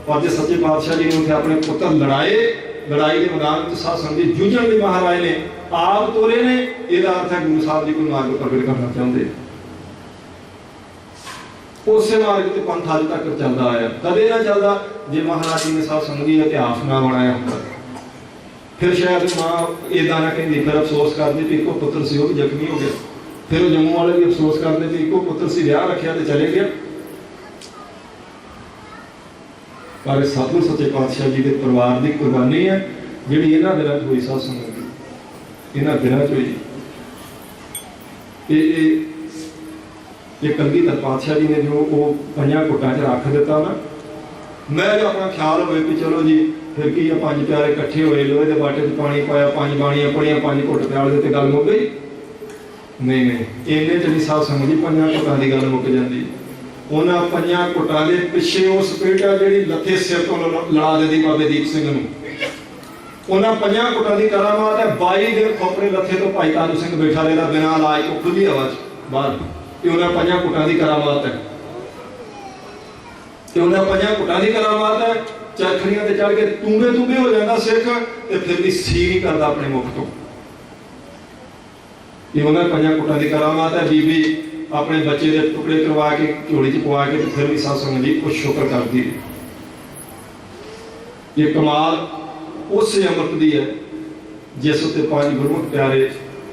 Speaker 1: ਪਰ ਜੇ ਸੱਚੇ ਪਾਤਸ਼ਾਹ ਜੀ ਨੇ ਉੱਥੇ ਆਪਣੇ ਪੁੱਤਰ ਲੜਾਏ, ਲੜਾਈ ਦੇ ਮੈਦਾਨ ਵਿੱਚ ਸਾਧ ਸੰਗਤ ਦੀ ਜੂਝਣ ਲਈ ਮਹਾਰਾਜ ਨੇ ਆਪ ਤੋਰੇ ਨੇ। ਇਹਦਾ ਅਰਥ ਹੈ ਗੁਰੂ ਸਾਹਿਬ ਜੀ ਕੋਈ ਮਾਰਗ ਪ੍ਰਗਟ ਕਰਨਾ ਚਾਹੁੰਦੇ। ਉਸੇ ਮਾਰਗ ਤੇ ਪੰਥ ਅੱਜ ਤੱਕ ਚੱਲਦਾ ਆਇਆ, ਕਦੇ ਨਾ ਚੱਲਦਾ ਜੇ ਮਹਾਰਾਜ ਜੀ ਨੇ ਸਾਧ ਸੰਗਤ ਦੀ ਇਤਿਹਾਸ ਨਾ ਬਣਾਇਆ ਹੁੰਦਾ। ਫਿਰ ਸ਼ਾਇਦ ਮਾਂ ਏਦਾਂ ਨਾ ਕਹਿੰਦੀ, ਫਿਰ ਅਫਸੋਸ ਕਰਦੇ ਵੀ ਇੱਕੋ ਪੁੱਤਰ ਸੀ, ਉਹ ਵੀ ਜ਼ਖਮੀ ਹੋ ਗਿਆ। ਫਿਰ ਉਹ ਜੰਮੂ ਵਾਲੇ ਵੀ ਅਫਸੋਸ ਕਰਦੇ ਵੀ ਇੱਕੋ ਪੁੱਤਰ ਸੀ, ਵਿਆਹ ਰੱਖਿਆ ਤੇ ਚਲੇ ਗਿਆ। ਪਰ ਸਤਿਗੁਰ ਸੱਚੇ ਪਾਤਸ਼ਾਹ ਜੀ ਦੇ ਪਰਿਵਾਰ ਦੀ ਕੁਰਬਾਨੀ ਹੈ ਜਿਹੜੀ ਇਹਨਾਂ ਦਿਨਾਂ 'ਚ ਹੋਈ ਸਾਧ ਸੰਗਤ ਦੀ, ਇਹਨਾਂ ਦਿਨਾਂ 'ਚ ਹੋਈ। ਇਹ ਕਲਗੀਧਰ ਪਾਤਸ਼ਾਹ ਜੀ ਨੇ ਜੋ ਉਹ ਪੰਜਾਂ ਘੁੱਟਾਂ 'ਚ ਰੱਖ ਦਿੱਤਾ ਨਾ, ਮੈਂ ਜੋ ਆਪਣਾ ਖਿਆਲ ਹੋਵੇ ਵੀ ਚਲੋ ਜੀ ਫਿਰ ਕੀ ਆ, ਪੰਜ ਪਿਆਰੇ ਇਕੱਠੇ ਹੋਏ, ਲੋਹੇ ਦੇ ਬਾਟੇ 'ਚ ਪਾਣੀ ਪਾਇਆ, ਪੰਜ ਬਾਣੀਆਂ ਪੜੀਆਂ, ਪੰਜ ਘੁੱਟ ਪਿਆਲ ਦੇ ਤੇ ਗੱਲ ਮੁੱਕ ਗਈ। ਨਹੀਂ, ਇੰਨੇ 'ਚ ਨਹੀਂ ਸਾਧ ਸੰਗਤ ਜੀ ਪੰਜਾਂ ਘੁੱਟਾਂ ਦੀ ਗੱਲ ਮੁੱਕ ਜਾਂਦੀ। ਉਹਨਾਂ ਪੰਜਾਂ ਘੁੱਟਾਂ ਦੇ ਪਿੱਛੇ ਉਹ ਸਪਿਰਿਟ ਆ ਜਿਹੜੀ ਲੱਥੇ ਸਿਰ ਤੋਂ ਲੜਾ ਦਿੰਦੀ ਬਾਬੇ ਦੀਪ ਸਿੰਘ ਨੂੰ। ਉਹਨਾਂ ਪੰਜਾਂ ਘੁੱਟਾਂ ਦੀ ਕਰਾਮਾਤ ਹੈ। 22 ਦਿਨ ਖੋਪਰੇ ਲੱਥੇ ਤੋਂ ਭਾਈ ਤਾਰੂ ਸਿੰਘ ਬੈਠਾ ਰਹਿੰਦਾ ਬਿਨਾਂ ਇਲਾਜ ਤੋਂ, ਖੁੱਲੀ ਹਵਾ 'ਚ ਬਾਹਰ। ਇਹ ਉਹਨਾਂ ਪੰਜਾਂ ਘੁੱਟਾਂ ਦੀ ਕਰਾਮਾਤ ਹੈ। ਤੇ ਉਹਨਾਂ ਪੰਜਾਂ ਘੁੱਟਾਂ ਦੀ ਕਰਾਮਾਤ ਹੈ। ਚਰਖੜੀਆਂ ਤੇ ਚੜ ਕੇ ਤੂੰਬੇ ਹੋ ਜਾਂਦਾ ਸਿੱਖ, ਤੇ ਫਿਰ ਵੀ ਸੀ ਨਹੀਂ ਕਰਦਾ ਆਪਣੇ ਮੁਖ ਤੋਂ। ਇਹ ਉਹਨਾਂ ਪੰਜਾਂ ਘੁੱਟਾਂ ਦੀ ਕਰਾਮਾਤ ਹੈ। ਬੀਬੀ ਆਪਣੇ ਬੱਚੇ ਦੇ ਟੁਕੜੇ ਕਰਵਾ ਕੇ ਝੋਲੀ 'ਚ ਪਵਾ ਕੇ ਤੇ ਫਿਰ ਵੀ ਸਾਧ ਸੰਗਤ ਜੀ ਉਹ ਸ਼ੁਕਰ ਕਰਦੀ ਹੈ। ਇਹ ਕਮਾਲ ਉਸੇ ਅੰਮ੍ਰਿਤ ਦੀ ਹੈ ਜਿਸ ਉੱਤੇ ਪੰਜ ਗੁਰਮੁਖ ਪਿਆਰੇ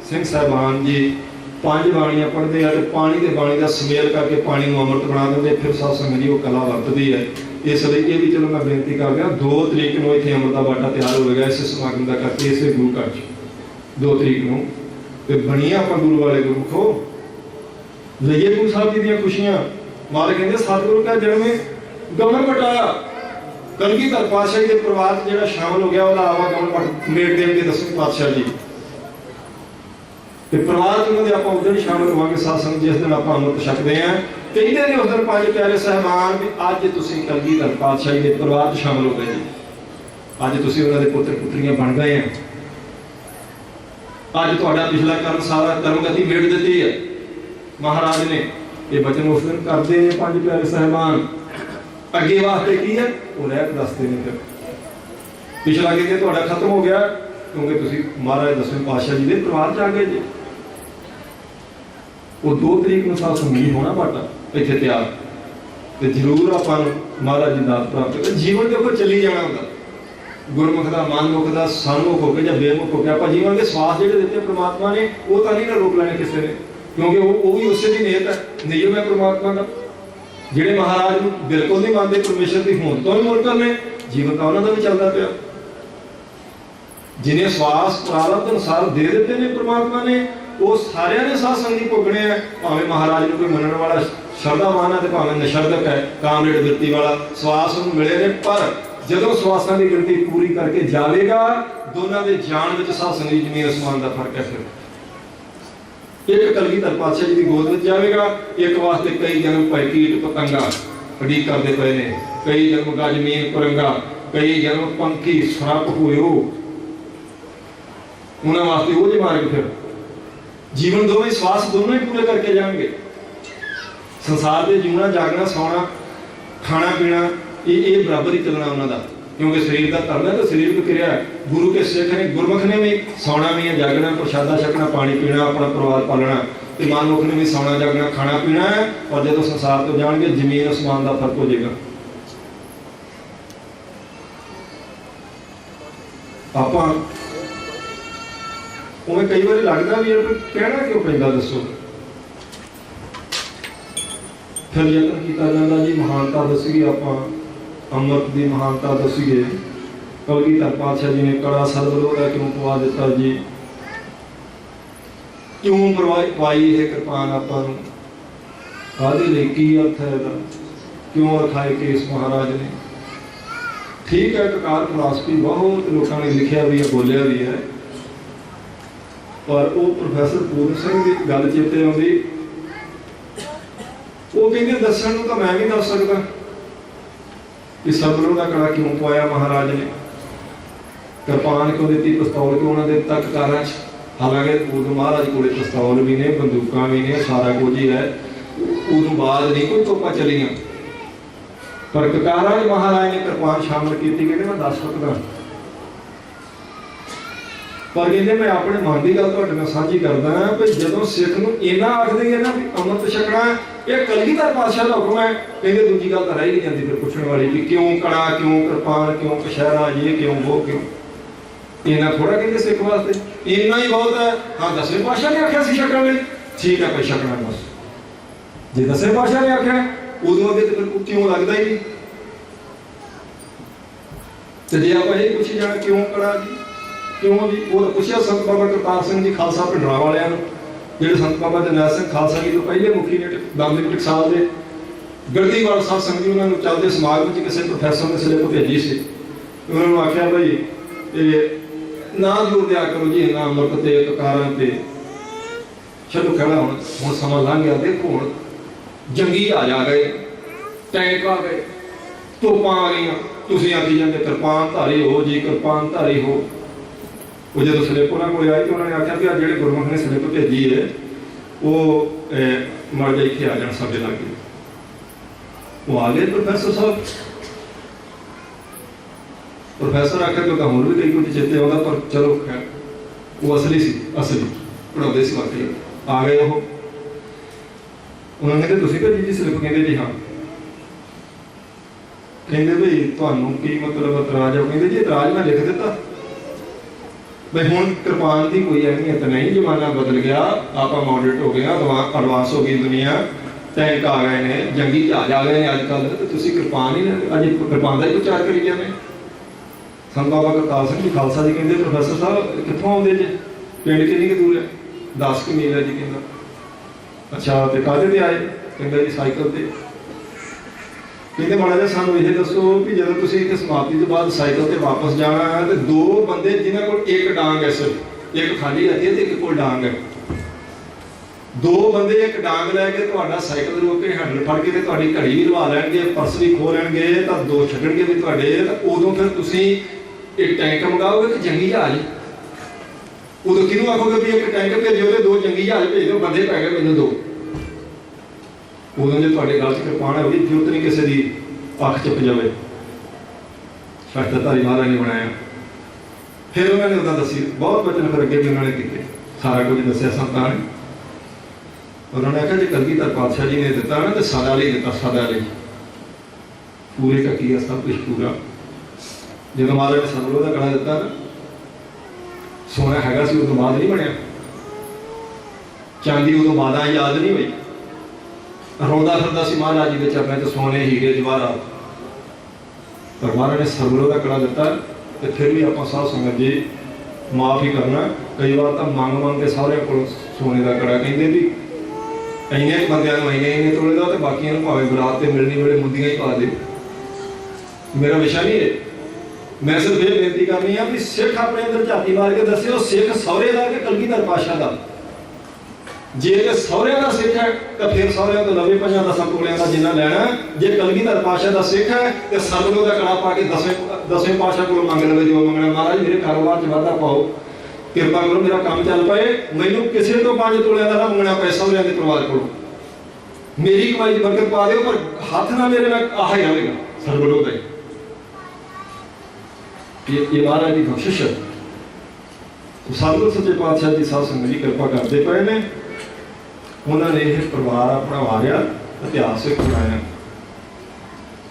Speaker 1: ਸਿੰਘ ਸਾਹਿਬਾਨ ਜੀ ਪੰਜ ਬਾਣੀਆਂ ਪੜ੍ਹਦੇ ਆ ਤੇ ਪਾਣੀ ਦੇ ਬਾਣੀ ਦਾ ਸਮੇਲ ਕਰਕੇ ਪਾਣੀ ਨੂੰ ਅੰਮ੍ਰਿਤ ਬਣਾ ਦਿੰਦੇ। ਫਿਰ ਸਾਧ ਸੰਗਤ ਜੀ ਉਹ ਕਲਾ ਵਰਤਦੀ ਹੈ। ਇਸ ਲਈ ਇਹ ਵੀ ਚਲੋ ਮੈਂ ਬੇਨਤੀ ਕਰ ਰਿਹਾ, 2 ਤਰੀਕ ਨੂੰ ਇੱਥੇ ਅੰਮ੍ਰਿਤ ਦਾ ਬਾਟਾ ਤਿਆਰ ਹੋਵੇਗਾ ਇਸੇ ਸਮਾਗਮ ਦਾ ਕਰਕੇ, ਇਸੇ ਗੁਰੂ ਘਰ 'ਚ 2 ਤਰੀਕ ਨੂੰ। ਤੇ ਬਣੀਆਂ ਆਪਾਂ ਗੁਰੂ ਵਾਲੇ ਗੁਰਮੁਖੋ, ਲਈਏ ਗੁਰੂ ਸਾਹਿਬ ਜੀ ਦੀਆਂ ਖੁਸ਼ੀਆਂ। ਮਾਲਕ ਕਹਿੰਦੇ ਸਤਿਗੁਰੂ ਕਾ ਜਨਮੇ ਗਮਨ ਵਟਾਇਆ। ਕਲਗੀਧਰ ਪਾਤਸ਼ਾਹ ਜੀ ਦੇ ਪਰਿਵਾਰ 'ਚ ਜਿਹੜਾ ਸ਼ਾਮਲ ਹੋ ਗਿਆ ਉਹਦਾ ਆਵਾਗਮਨ ਮੇਟ ਦੇਣਗੇ 10ਵੇਂ ਪਾਤਸ਼ਾਹ ਜੀ। ਤੇ ਪਰਿਵਾਰ 'ਚ ਉਹਨਾਂ ਦੇ ਆਪਾਂ ਉਦੋਂ ਹੀ ਸ਼ਾਮਲ ਹੋਵਾਂਗੇ ਸਾਧ ਸੰਗਤ, ਜਿਸ ਦਿਨ ਆਪਾਂ ਅੰਮ੍ਰਿਤ ਛਕਦੇ ਹਾਂ। ਕਹਿੰਦੇ ਨੇ ਉਸ ਦਿਨ ਪੰਜ ਪਿਆਰੇ ਸਾਹਿਬਾਨ ਵੀ ਅੱਜ ਤੁਸੀਂ ਕਲਗੀਧਰ ਪਾਤਸ਼ਾਹ ਜੀ ਦੇ ਪਰਿਵਾਰ 'ਚ ਸ਼ਾਮਲ ਹੋ ਗਏ ਜੀ। ਅੱਜ ਤੁਸੀਂ ਉਹਨਾਂ ਦੇ ਪੁੱਤਰ ਪੁੱਤਰੀਆਂ ਬਣ ਗਏ ਆ। ਅੱਜ ਤੁਹਾਡਾ ਪਿਛਲਾ ਕਰਮ ਸਾਰਾ ਕਰਮਗਤੀ ਮੇਟ ਦਿੱਤੀ ਹੈ ਮਹਾਰਾਜ ਨੇ। ਇਹ ਬਚਨ ਉਸ ਦਿਨ ਕਰਦੇ ਨੇ ਪੰਜ ਪਿਆਰੇ ਸਾਹਿਬਾਨ। ਅੱਗੇ ਵਾਸਤੇ ਕੀ ਹੈ ਉਹ ਰਹਿਤ ਦੱਸਦੇ ਨੇ। ਫਿਰ ਪਿਛਲਾ ਕਹਿੰਦੇ ਤੁਹਾਡਾ ਖਤਮ ਹੋ ਗਿਆ ਕਿਉਂਕਿ ਤੁਸੀਂ ਮਹਾਰਾਜ 10ਵੇਂ ਪਾਤਸ਼ਾਹ ਜੀ ਦੇ ਪਰਿਵਾਰ 'ਚ ਆ ਗਏ ਜੀ। ਉਹ 2 ਤਰੀਕ ਨੂੰ ਸਾਧ ਸੰਗਤ ਹੋਣਾ ਬਾਟਾ ਇੱਥੇ ਤਿਆਰ, ਤੇ ਜ਼ਰੂਰ ਆਪਾਂ ਨੂੰ ਮਹਾਰਾਜ ਜੀ ਦਾ ਪ੍ਰਾਪਤ ਕਰ। ਜੀਵਨ ਦੇ ਉੱਪਰ ਚੱਲੀ ਜਾਣਾ ਹੁੰਦਾ, ਗੁਰਮੁਖ ਦਾ, ਮਨਮੁਖ ਦਾ, ਸਨਮੁਖ ਹੋ ਕੇ ਜਾਂ ਬੇਮੁਖ ਹੋ ਕੇ ਆਪਾਂ ਜੀਵਾਂਗੇ। ਸਵਾਸ ਜਿਹੜੇ ਦਿੱਤੇ ਪ੍ਰਮਾਤਮਾ ਨੇ ਉਹ ਤਾਂ ਨਹੀਂ ਨਾ ਰੋਕ ਲੈਣੇ ਕਿਸੇ ਨੇ, ਕਿਉਂਕਿ ਉਹ ਵੀ ਉਸੇ ਦੀ ਨੀਅਤ ਹੈ, ਨਿਯਮ ਹੈ ਪ੍ਰਮਾਤਮਾ ਦਾ। ਜਿਹੜੇ ਮਹਾਰਾਜ ਨੂੰ ਬਿਲਕੁਲ ਨਹੀਂ ਮੰਨਦੇ, ਪਰਮੇਸ਼ਰ ਦੀ ਹੋਂਦ ਤੋਂ ਵੀ ਮੁਨਕਰ ਨੇ, ਜੀਵਨ ਤਾਂ ਉਹਨਾਂ ਦਾ ਵੀ ਚੱਲਦਾ ਪਿਆ। ਜਿਹਨੇ ਸਵਾਸ ਪ੍ਰਾਰਬਧ ਅਨੁਸਾਰ ਦੇ ਦਿੱਤੇ ਨੇ ਪ੍ਰਮਾਤਮਾ ਨੇ, ਉਹ ਸਾਰਿਆਂ ਨੇ ਸਾਧ ਸੰਗਤ ਭੋਗਣੇ ਆ। ਭਾਵੇਂ ਮਹਾਰਾਜ ਨੂੰ ਕੋਈ ਮੰਨਣ ਵਾਲਾ ਸ਼ਰਧਾਵਾਨ ਹੈ ਤੇ ਭਾਵੇਂ ਨਿਸ਼ਰਧਕ ਹੈ, ਕਾਮਰੇਡ ਬਿਰਤੀ ਵਾਲਾ, ਸਵਾਸ ਨੂੰ ਮਿਲੇ ਨੇ। ਪਰ ਜਦੋਂ ਸਵਾਸਾਂ ਦੀ ਗਿਣਤੀ ਪੂਰੀ ਕਰਕੇ ਜਾਵੇਗਾ, ਦੋਨਾਂ ਦੇ ਜਾਣ ਵਿੱਚ ਸਾਧ ਸੰਗਤ ਜ਼ਮੀਨ ਅਸਮਾਨ ਦਾ ਫਰਕ ਹੈ। ਫਿਰ ਇੱਕ ਕਲਗੀਧਰ ਪਾਤਸ਼ਾਹ ਜੀ ਦੀ ਗੋਦ ਵਿੱਚ ਜਾਵੇਗਾ, ਇੱਕ ਵਾਸਤੇ ਕਈ ਜਨਮ ਭਾਈ ਕੀਟ ਪਤੰਗਾ ਉਡੀਕ ਕਰਦੇ ਪਏ ਨੇ, ਕਈ ਜਨਮ ਗਜਮੀਨ ਕੁਰੰਗਾ, ਕਈ ਜਨਮ ਪੰਖੀ ਸਰਪ ਹੋਇਓ। ਉਹਨਾਂ ਵਾਸਤੇ ਉਹ ਜੇ ਮਾਰਗ ਫਿਰ ਜੀਵਨ ਦੋਵੇਂ ਸਵਾਸ ਦੋਨੋਂ ਹੀ ਪੂਰੇ ਕਰਕੇ ਜਾਣਗੇ। ਸੰਸਾਰ ਦੇ ਜੀਉਣਾ, ਜਾਗਣਾ, ਸੌਣਾ, ਖਾਣਾ ਪੀਣਾ ਇਹ ਬਰਾਬਰ ਹੀ ਚੱਲਣਾ ਉਹਨਾਂ ਦਾ, ਕਿਉਂਕਿ ਸਰੀਰ ਦਾ ਧਰਮ ਹੈ ਤਾਂ ਸਰੀਰਕ ਕਿਰਿਆ ਹੈ। ਗੁਰੂ ਕੇ ਸਿੱਖ ਨੇ, ਗੁਰਮੁਖ ਨੇ ਵੀ ਸੌਣਾ ਵੀ ਹੈ, ਜਾਗਣਾ, ਪ੍ਰਸ਼ਾਦਾ ਛਕਣਾ, ਪਾਣੀ ਪੀਣਾ, ਆਪਣਾ ਪਰਿਵਾਰ ਪਾਲਣਾ, ਤੇ ਮਨਮੁਖ ਨੇ ਵੀ ਸੌਣਾ, ਜਾਗਣਾ, ਖਾਣਾ ਪੀਣਾ ਹੈ। ਔਰ ਜਦੋਂ ਸੰਸਾਰ ਤੋਂ ਜਾਣਗੇ ਜ਼ਮੀਨ ਅਸਮਾਨ ਦਾ ਫਰਕ ਹੋ ਜਾਏਗਾ। ਆਪਾਂ ਉਵੇਂ ਕਈ ਵਾਰੀ ਲੱਗਦਾ ਵੀ ਯਾਰ ਕਹਿਣਾ ਕਿਉਂ ਪੈਂਦਾ ਦੱਸੋ। ਫਿਰ ਯਤਨ ਕੀਤਾ ਜਾਂਦਾ ਜੀ ਮਹਾਨਤਾ ਦੱਸੀਏ, ਆਪਾਂ ਅੰਮ੍ਰਿਤ ਦੀ ਮਹਾਨਤਾ ਦੱਸੀਏ। ਕਲਗੀਧਰ ਪਾਤਸ਼ਾਹ ਜੀ ਨੇ ਕੜਾ ਸਰਬਲੋਹ ਕਿਉਂ ਪਵਾ ਦਿੱਤਾ ਜੀ, ਕਿਉਂ ਪਾਈ ਇਹ ਕਿਰਪਾਨ ਆਪਾਂ ਨੂੰ, ਕਾਹਦੇ ਲਈ, ਕੀ ਅਰਥ ਹੈ ਇਹਦਾ, ਕਿਉਂ ਰਖਾਏ ਕੇਸ ਮਹਾਰਾਜ ਨੇ। ਠੀਕ ਹੈ, ਕਕਾਰ ਫਲਸਫੀ ਬਹੁਤ ਲੋਕਾਂ ਨੇ ਲਿਖਿਆ ਵੀ ਹੈ, ਬੋਲਿਆ ਵੀ ਹੈ, ਪਰ ਉਹ ਪ੍ਰੋਫੈਸਰ ਪੂਰਨ ਸਿੰਘ ਦੀ ਗੱਲ ਚੇਤੇ ਆਉਂਦੀ। ਉਹ ਕਹਿੰਦੇ ਦੱਸਣ ਨੂੰ ਤਾਂ ਮੈਂ ਵੀ ਦੱਸ ਸਕਦਾ, कि सरबलों का कड़ा क्यों पवाया महाराज ने, कृपान क्यों दी, पिस्तौल क्यों उन्होंने दिता कतारां च। हालांकि उदों महाराज को पिस्तौल भी ने, बंदूकां भी ने, सारा कुछ ही है, उदों बाद नहीं कोई तोपां चलियां, पर कतारां च महाराज ने कृपान शामिल की। कहते मैं दस सकदा, पर कहते मैं अपने मन की गल तुहाडे नाल साझी करदा भी जदों सिख नूं इन्ना आखदे है ना भी अमृत छकना ये कलगीधर पातशाह दा हुक्म है, कहते दूजी गल तां रह ही नहीं जाती फिर पुछण वाली कि क्यों कड़ा, क्यों कृपान, क्यों कशहरा, ये क्यों वो क्यों। इन्ना थोड़ा कहते सिख वास्ते, इन्ना ही बहुत है। हाँ दसवें पातशाह ने आख्या सी छकण लई, ठीक है भाई छकना बस। जे दसवें पातशाह ने आख्या उदों अगे तो फिर क्यों लगदा ही नहीं। तो जे आप ये पूछी जाना क्यों कड़ा जी, क्यों जी, वो पूछा संत बाबा करतार सिंह जी खालसा पिंडरा वालियां नूं, ਜਿਹੜੇ संत बाबा जरनैल सिंह खालसा जी तो पहले मुखी ने दमदमी टकसाल के गढ़तीवाल साध संगत जी उन्होंने चलते समागम में किसी प्रोफैसर ने स्लिप भेजी सी, उन्होंने आख्या भाई ये ना जोर दिया करो जी ना अमृत ते ककारां ते, चलो कहना हुण समा लंघ गया। देखो हुण जंगी आ जा गए, टैंक आ गए, तोपां आ गई, तुसीं आखी जांदे कृपान धारी हो जी, कृपान धारी हो। वो जो स्लिप उन्होंने को आई तो उन्होंने आख्या भी जो गुरमुख ने स्लिप भेजी है वो मर जा इतने आ जाए साढ़े लागे। वो आ गए प्रोफैसर साहब, प्रोफैसर आख्या तो होर भी कई कुछ चेते आता, पर चलो खैर वो असली सी, असली पढ़ाते सी वाकई आ गए। वो उन्होंने कहते तुसीं भेजी जी स्लिप, कहते जी हाँ। कहते भाई तुहानूं की मतलब इतराज है, कहते जी इतराज मैं लिख दिता भाई हुण कृपान की कोई अहमियत नहीं, जमाना बदल गया, आप मॉडरेट हो गया, एडवांस हो गई दुनिया, टैंक आ गए ने, जंगी जहाज आ गए हैं अजकल, तो तुसीं कृपान ही अज कृपान का ही प्रचार करी जाने। संत बाबा करतार सिंह जी खालसा जी कहते प्रोफैसर साहब कित्थों आउंदे जे, पिंड किन्नी कि दूर है, 10 मील है जी। कहता अच्छा तो काहदे ते आए, कहता जी साइकिल ते। कहते माड़ा जिहा सानूं ये दसो भी जदों तुसीं इत्थे समाप्ति तो बाद साइकिल ते वापस जाना है तो दो बंदे जिन्हां कोल एक डांग है, सिर्फ एक खाली रहती है तो एक कोल डांग है, दो बंदे एक डांग लैके तुहाडा साइकिल रोक के हैंडल फड़ के ते तुहाडी घड़ी भी लवा लैणगे, पर्स भी खो लैणगे, तो दो छड्डणगे भी तुहाडे, तो उदों फिर तुसीं एक टैंक मंगाओगे कि जंगी जहाज? उदों किहनूं आखोगे भी एक टैंक भेजो ते दो जंगी जहाज भेज दो, बंदे पै गए मैनूं दो। उदों जो तुहाडे गल च कृपान है, ਉਹਦੀ जरूरत नहीं किसी की अख चुप जाए, शस्त्रधारी महाराज ने बनाया। फिर उन्होंने उदा दसी बहुत वचन फिर अगे भी उन्होंने किए, सारा कुछ दसिया संतां ने। उन्होंने आख्या जो कलगीधर पातशाह जी ने दिता ना तो सदा लिए दिता, सदा लिए पूरे का किया सब कुछ पूरा। जो महाराज ने सरबलों का कड़ा दिता ना, सोना हैगा सी उदों बाद नहीं बनया, चांदी उदों बादां याद नहीं हुई, रोंदा फिरदा सी महाराज जी के चरणों च सोने हीरे जवाहरात, पर महाराज ने सरबलों का कड़ा दिता। तो फिर भी आप साध संगत जी माफ ही करना, कई बार तो मंग मंग के सारे को सोने का कड़ा कहते भी इन्ने बंदियां नूं इन्ने तोले दा, तो बाकियां नूं भावें बरात ते मिलनी वेले मुंदियां ही पा दे। मेरा विषय नहीं है, मैं सिर्फ ये बेनती करनी है भी सिख अपने अंदर झाती मार के दस्यो सिख सौरे का कि कलगीधर पातशाह का। जे सौरिया का सिख है तो फिर सौरिया तो 90-50 तोलियां का जिन्ना लैना, जे कलगीधर पातशाह का सिख है तो सरबलों का कड़ा पा के दसवें पातशाह को मंग लवे जो मंगना, महाराज मेरे कारोबार च वाधा पाओ, कृपा करो मेरा काम चल पाए, मैनूं किसी तो 5 तोलियां का ना मंगना पाए सौरिया के परिवार को, मेरी कमाई की बरकत पा दिओ, पर हाथ ना मेरे नाल आह ही आवेगा सरबलों का। ये महाराज की बख्शिश है। तो सतगुरु सच्चे पातशाह जी साध संगत जी कृपा करते पे ने, उन्होंने यह परिवार अपना वारिया इतिहासिक बनाया।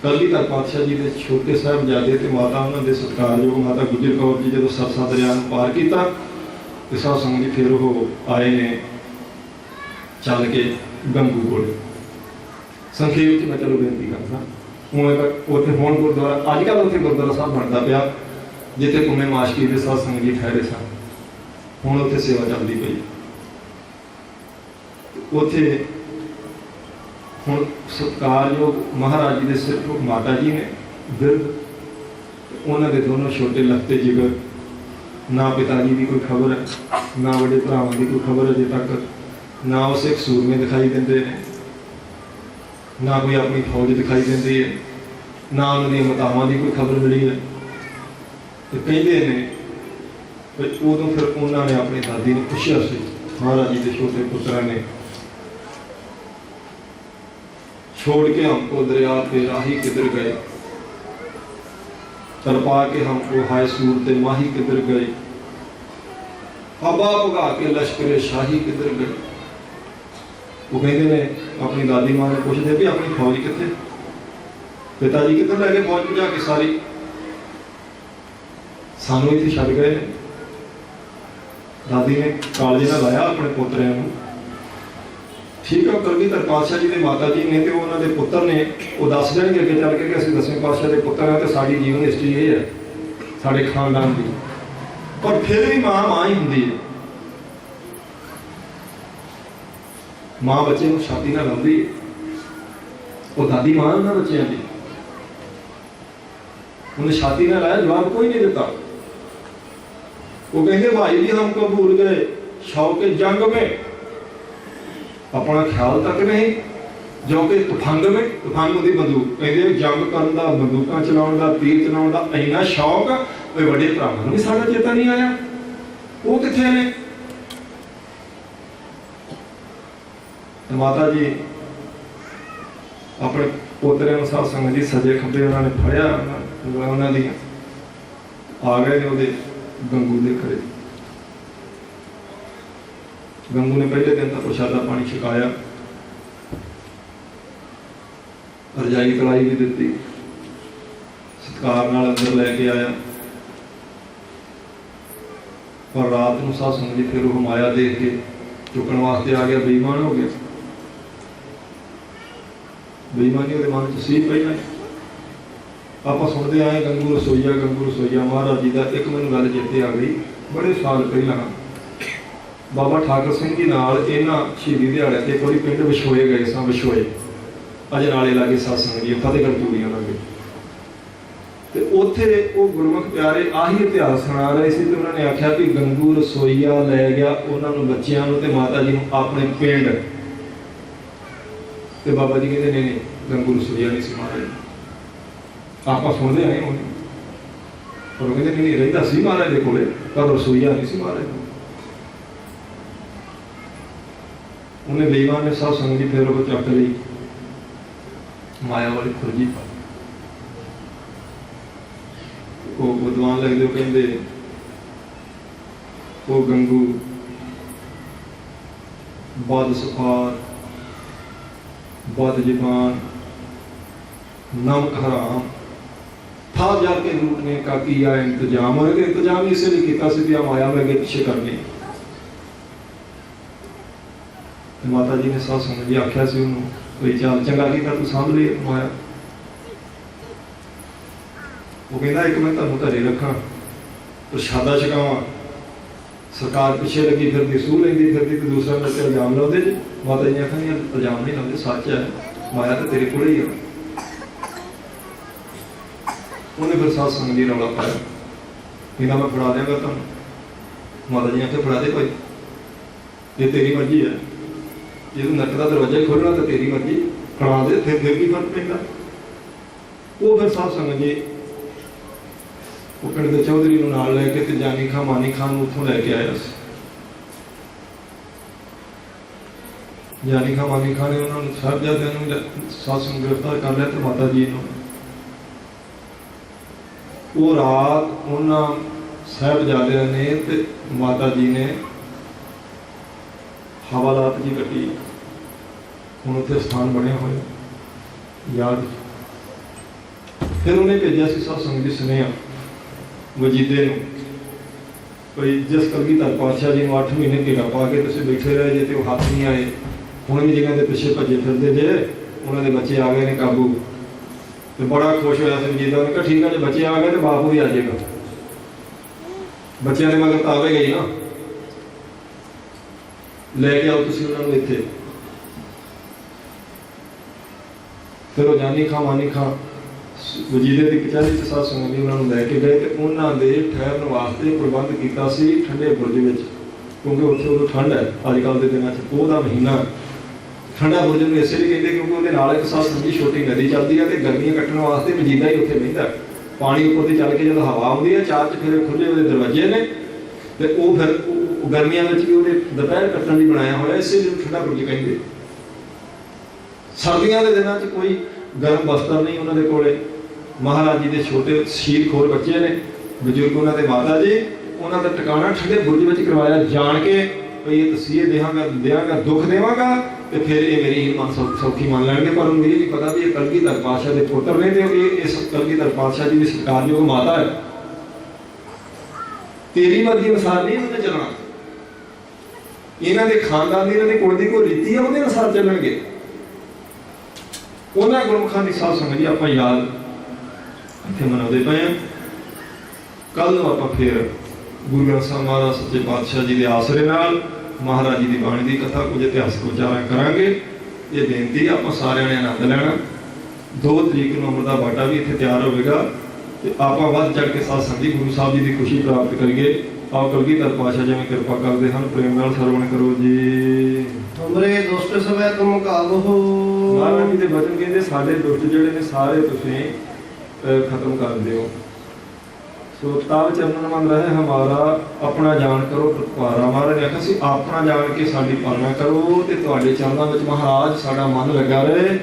Speaker 1: कलगीधर पातशाह जी के छोटे साहिबजादे ते माता उन्होंने सत्कारयोग माता गुजर कौर जी जो सरसा दरिया पार किया तो साध संगत जी फिर वो आए ने चल के गंगू को। संखेप मैं चलो बेनती करता उन्हें हुण गुरुद्वारा अजकल उत्थे गुरुद्वारा साहब बनता पाया जिथे पुणे माशकी के साध संगत जी ठहरे सन, हुण उत्थे सेवा चलती पई। उत्थे हुण सत्कारयोग महाराज जी के सिर्फ माता जी ने बिरध, उन्होंने दोनों छोटे लखते जिगर, ना पिताजी की कोई खबर है ना बड़े भरावां की कोई खबर अजे तक, ना उस एक सूरमे दिखाई देंदे ने, ना कोई अपनी फौज दिखाई देंदी है, ना उन्होंने मातावां की कोई खबर मिली है। तो कहते हैं उदों फिर उन्होंने अपनी दादी ने पूछा सी, महाराज जी के छोटे पुत्रा ने, छोड़ के हमको दरिया पे राही किधर गए, तरपा के हमको हाय सूरते माही किधर गए, हवा भगा के लश्कर शाही किधर गए। वो कहते ने अपनी दादी माँ ने पूछते भी अपनी फौज कितने, पिताजी कितने लैके फौज भजा के सारी, सानू इतने छड़ गए ने। दादी ने कालजे ना लाया अपने पोतरिਆਂ ਨੂੰ। ठीक है, कलगीधर पातशाह जी के माता जी ने तो उन्होंने पुत्र ने वो दस देंगे अगे चल के कि असं 10वें पातशाह के पुत्र हैं, तो साड़ी जीवन हिस्ट्री ये है साढ़े खानदान की। पर फिर भी माँ माँ ही होंगी है। माँ बच्चे को छाती ना लाती है, वो दादी माँ उन्होंने बच्चों की उन्हें छाती ना लाया, जवाब कोई नहीं देता। वो कहेंगे भाई जी हमको भूल गए शौक जंग में, अपना ख्याल तक नहीं जो कि तुफंग में, तुफंग होती बंदूक, कहते जंग करने का, बंदूक चलाने का, तीर चलाने का इन्ना शौक कोई बड़े भरावां भी साडा चेता नहीं आया, वो कित्थे ने। माता जी अपने पोतरे साध संगत जी सजे खब्बे उन्होंने फड़िया, उन्होंने आ गए ने उहदे गंगू के घरे। गंगू ने पहले दिन का प्रशादा पानी छकाया, रजाई तलाई भी दी, सत्कार नाल अंदर लैके आया। और रात को साध संगत जी फिर वो माया देख के चुकन वास्ते आ गया, बेईमान हो गया। बेईमानी वो मन च सी पहले आप सुनते आए गंगू रसोईया महाराज जी का। एक मैनूं गल चेते आ गई, बड़े साल पहला बाबा ठाकर सिंह जी नाल इन्हां शहीदी दिहाड़े ते एक बारी पिंड विछोए गए सां, विछोए अजनाले लागे सत्संग जी फतेहगढ़ चूड़ियां लागे, ते उत्थे वो गुरमुख प्यारे आही इतिहास सुना रहे सी। ते उन्होंने आख्या कि गंगू रसोईया लै गया उन्होंने बच्चों ते माता जी नूं अपने पिंड, ते बाबा जी कहते नहीं गंगू रसोईया नहीं सी महाराज, आप सुनते आए होने। और कहते नहीं रहिंदा सी महाराज दे कोले, पर रसोईया नहीं सी महाराज। उन्हें बेईमान ने साध संगत जी फिर वो चक ली माया वाली खुरजी पर। वो विद्वान लिखते कहते वो गंगू बद सफार बद जबान नमक हराम था जाके लूटने का किया इंतजाम। और इंतजाम इसलिए किया माया में अगे पीछे करने। माता जी ने साध संगत जी आख्या से उन्होंने कोई चाल चंगा किया तू सांभ ले माया। वो कहता एक मैं तुम घरे रखा, प्रशादा छकावा, सरकार पिछे लगी फिरती, सूह लेंदी फिरती, तो दूसरा मेरे से इल्जाम लाते जी। माता जी ने आखा नहीं इल्जाम नहीं लाते, सच है माया तो तेरे को ही है। उन्हें फिर साध संगत जी रौला पाया, कहना मैं फड़ा देंगा तुम। माता जी ने आखिया फड़ा दे भाई, ये तेरी मर्जी है, जो नट का दरवाजा ही खोलना तो तेरी मर्जी, फड़ा दे फिर की फर्क पैदा। वो फिर साध संगत जी वो पिंड के चौधरी नाल लैके ते जानी खां मानी खान उत्थों लैके आया। जानी खां मानी खान ने उन्होंने साहिबजादियां नूं साध संगत गिरफ्तार कर लिया। तो माता जी ने वो रात उन्होंने साहिबजादियां ने ते माता जी ने हवालात जी कटी। हुण उत्थे स्थान बने हुए याद। फिर उन्हें भेजा सी साध संगत जी सुनेहा वजीदे नूं भाई जिस कलगीधर पातशाह जी नूं 8 महीने घेरा पा के तुसीं बैठे रहे जे ते वो हाथ नहीं आए, हुण भी जगह के पिछे भजे फिरदे जे, उन्होंने बच्चे आ गए ने काबू। तो बड़ा खुश होया सी वजीदा, उन्हें कहा ठीक है जो बच्चे आ गए तो बाप भी आ जाएगा। बच्चों ने मगर तो आवे गई ना, लैके आओ तुसीं उन्होंने इत्थे। फिर वो जानी खां मानी खां वजीदे की कचहरी से साध संगत जी उन्होंने लैके गए। तो उन्होंने ठहरन वास्ते प्रबंध किया ठंडे बुरज में, क्योंकि उत्थे उदों ठंड है अजकल के दिनों, पोह का महीना ਠੰਡਾ ਬੁਰਜ ਨੂੰ ਇਸੇ ਲਈ ਕਹਿੰਦੇ ਕਿਉਂਕਿ ਉਹਦੇ ਨਾਲ ਇੱਕ ਸਾਥ ਸੰਜੀ ਛੋਟੀ ਨਦੀ ਚੱਲਦੀ ਹੈ ਤੇ ਗਰਮੀਆਂ ਕੱਟਣ ਵਾਸਤੇ ਮਜੀਦਾ ਹੀ ਉੱਥੇ ਬਹਿੰਦਾ। ਪਾਣੀ ਉੱਪਰ ਦੀ ਚੱਲ ਕੇ ਜਦੋਂ ਹਵਾ ਆਉਂਦੀ ਹੈ ਚਾਰ ਚੁਫੇਰੇ ਖੁੱਲੇ ਉਹਦੇ ਦਰਵਾਜ਼ੇ ਨੇ ਤੇ ਉਹ ਫਿਰ ਗਰਮੀਆਂ ਵਿੱਚ ਵੀ ਉਹਦੇ ਦੁਪਹਿਰ ਕੱਟਣ ਲਈ ਬਣਾਇਆ ਹੋਇਆ, ਇਸੇ ਲਈ ਠੰਡਾ ਬੁਰਜ ਕਹਿੰਦੇ। ਸਰਦੀਆਂ ਦੇ ਦਿਨਾਂ 'ਚ ਕੋਈ ਗਰਮ ਬਸਤਰ ਨਹੀਂ ਉਹਨਾਂ ਦੇ ਕੋਲੇ। ਮਹਾਰਾਜ ਜੀ ਦੇ ਛੋਟੇ ਸ਼ੀਲ ਖੋਰ ਬੱਚੇ ਨੇ, ਬਜ਼ੁਰਗ ਉਹਨਾਂ ਦੇ ਮਾਤਾ ਜੀ, ਉਹਨਾਂ ਦਾ ਟਿਕਾਣਾ ਠੰਡੇ ਬੁਰਜ ਵਿੱਚ ਕਰਵਾਇਆ ਜਾਣ ਕੇ ਭਈ ਇਹ ਤਸੀਹੇ ਦਿਆਂਗਾ ਦੁੱਖ ਦੇਵਾਂਗਾ ਤੇ ਫਿਰ ਇਹ ਮੇਰੀ ਸੌਖੀ ਮੰਨ ਲੈਣਗੇ। ਪਰ ਉਹਨੂੰ ਇਹ ਨਹੀਂ ਪਤਾ ਵੀ ਇਹ ਕਲਗੀਧਰ ਪਾਤਸ਼ਾਹ ਦੇ ਪੁੱਤਰ ਨੇ ਤੇ ਇਹ ਇਸ ਕਲਗੀਧਰ ਪਾਤਸ਼ਾਹ ਜੀ ਦੀ ਸਤਿਕਾਰਯੋਗ ਮਾਤਾ ਹੈ। ਤੇਰੀ ਮਰਜ਼ੀ ਅਨੁਸਾਰ ਨਹੀਂ ਉਹਨੇ ਚੱਲਣਾ, ਇਹਨਾਂ ਦੇ ਖਾਨਦਾਨ ਦੀ, ਇਹਨਾਂ ਦੇ ਕੁਲ ਦੀ ਕੋਈ ਰੀਤੀ ਹੈ, ਉਹਦੇ ਅਨੁਸਾਰ ਚੱਲਣਗੇ। ਉਹਨਾਂ ਗੁਰਮੁਖਾਂ ਦੀ ਸਾਧ ਸੰਗਤ ਜੀ ਆਪਾਂ ਯਾਦ ਇੱਥੇ ਮਨਾਉਂਦੇ ਪਏ ਹਾਂ। ਕੱਲ ਨੂੰ ਆਪਾਂ ਫਿਰ ਗੁਰੂ ਗ੍ਰੰਥ ਸਾਹਿਬ ਮਹਾਰਾਜ ਸੱਚੇ ਪਾਤਸ਼ਾਹ ਜੀ ਦੇ ਆਸਰੇ ਨਾਲ ਮਹਾਰਾਜ ਜੀ ਦੀ ਬਾਣੀ ਦੀ ਕਥਾ ਕੁਝ ਇਤਿਹਾਸਕ ਵਿਚਾਰਾਂ ਕਰਾਂਗੇ। ਇਹ ਬੇਨਤੀ ਆਪਾਂ ਸਾਰਿਆਂ ਨੇ ਆਨੰਦ ਲੈਣਾ। 2 ਤਰੀਕ ਨੂੰ ਅੰਮ੍ਰਿਤ ਦਾ ਬਾਟਾ ਵੀ ਇੱਥੇ ਤਿਆਰ ਹੋਵੇਗਾ ਤੇ ਆਪਾਂ ਵੱਧ ਚੜ ਕੇ ਸਾਧ ਸੰਗਤ ਗੁਰੂ ਸਾਹਿਬ ਜੀ ਦੀ ਖੁਸ਼ੀ ਪ੍ਰਾਪਤ ਕਰੀਏ। ਆਪ ਕਲਗੀਧਰ ਪਾਤਸ਼ਾਹ ਜਿਵੇਂ ਕਿਰਪਾ ਕਰਦੇ ਹਨ, ਪ੍ਰੇਮ ਨਾਲ ਸਰਵਣ ਕਰੋ ਜੀ।
Speaker 2: ਹਮਰੇ ਦੁਸ਼ਟ ਸਵੈ ਤੁਮ ਕਾਬਹੋ।
Speaker 1: ਮਹਾਰਾਜ ਜੀ ਦੇ ਬਚਨ ਕਹਿੰਦੇ ਸਾਡੇ ਦੁਸ਼ਟ ਜਿਹੜੇ ਨੇ ਸਾਰੇ ਤੁਸੀਂ ਖਤਮ ਕਰ ਦਿਓ। ਸੋ ਤਾਵ ਚਰਨ ਮੰਨ ਰਹੇ ਹਮਾਰਾ ਆਪਣਾ ਜਾਣ ਕਰੋ ਪ੍ਰਤਪਾਰਾ। ਮਹਾਰਾਜ ਨੇ ਆਖਿਆ ਸੀ ਆਪਣਾ ਜਾਣ ਕੇ ਸਾਡੀ ਪਾਲਣਾ ਕਰੋ ਤੇ ਤੁਹਾਡੇ ਚਰਨਾਂ ਵਿੱਚ ਮਹਾਰਾਜ ਸਾਡਾ ਮਨ ਲੱਗਾ ਰਹੇ।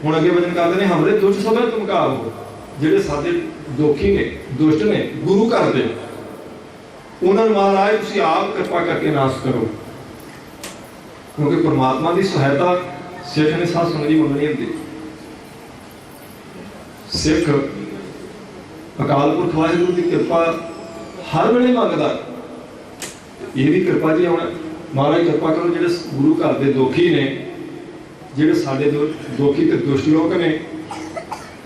Speaker 1: ਹੁਣ ਅੱਗੇ ਬਚਨ ਕਰਦੇ ਨੇ ਹਮਰੇ ਦੁਸ਼ਟ ਸਵੈ ਤੁਮ ਕਾਬਹੋ। ਜਿਹੜੇ ਸਾਡੇ ਦੋਖੀ ਨੇ, ਦੁਸ਼ਟ ਨੇ, ਗੁਰੂ ਘਰ ਦੇ, ਉਹਨਾਂ ਨੂੰ ਮਹਾਰਾਜ ਤੁਸੀਂ ਆਪ ਕਿਰਪਾ ਕਰਕੇ ਨਾਸ਼ ਕਰੋ। ਕਿਉਂਕਿ ਪਰਮਾਤਮਾ ਦੀ ਸਹਾਇਤਾ ਸਿੱਖ ਨੇ ਸਾਧ ਸੰਗਤ ਜੀ ਮੰਗਣੀ ਹੁੰਦੀ। ਸਿੱਖ ਅਕਾਲ ਪੁਰਖ ਵਾਹਿਗੁਰੂ ਦੀ ਕਿਰਪਾ ਹਰ ਵੇਲੇ ਮੰਗਦਾ। ਇਹ ਵੀ ਕਿਰਪਾ ਜੀ ਹੁਣ ਮਹਾਰਾਜ ਕਿਰਪਾ ਕਰੋ ਜਿਹੜੇ ਗੁਰੂ ਘਰ ਦੇ ਦੋਖੀ ਨੇ, ਜਿਹੜੇ ਸਾਡੇ ਦੋਖੀ ਤੇ ਦੁਸ਼ਟ ਲੋਕ ਨੇ,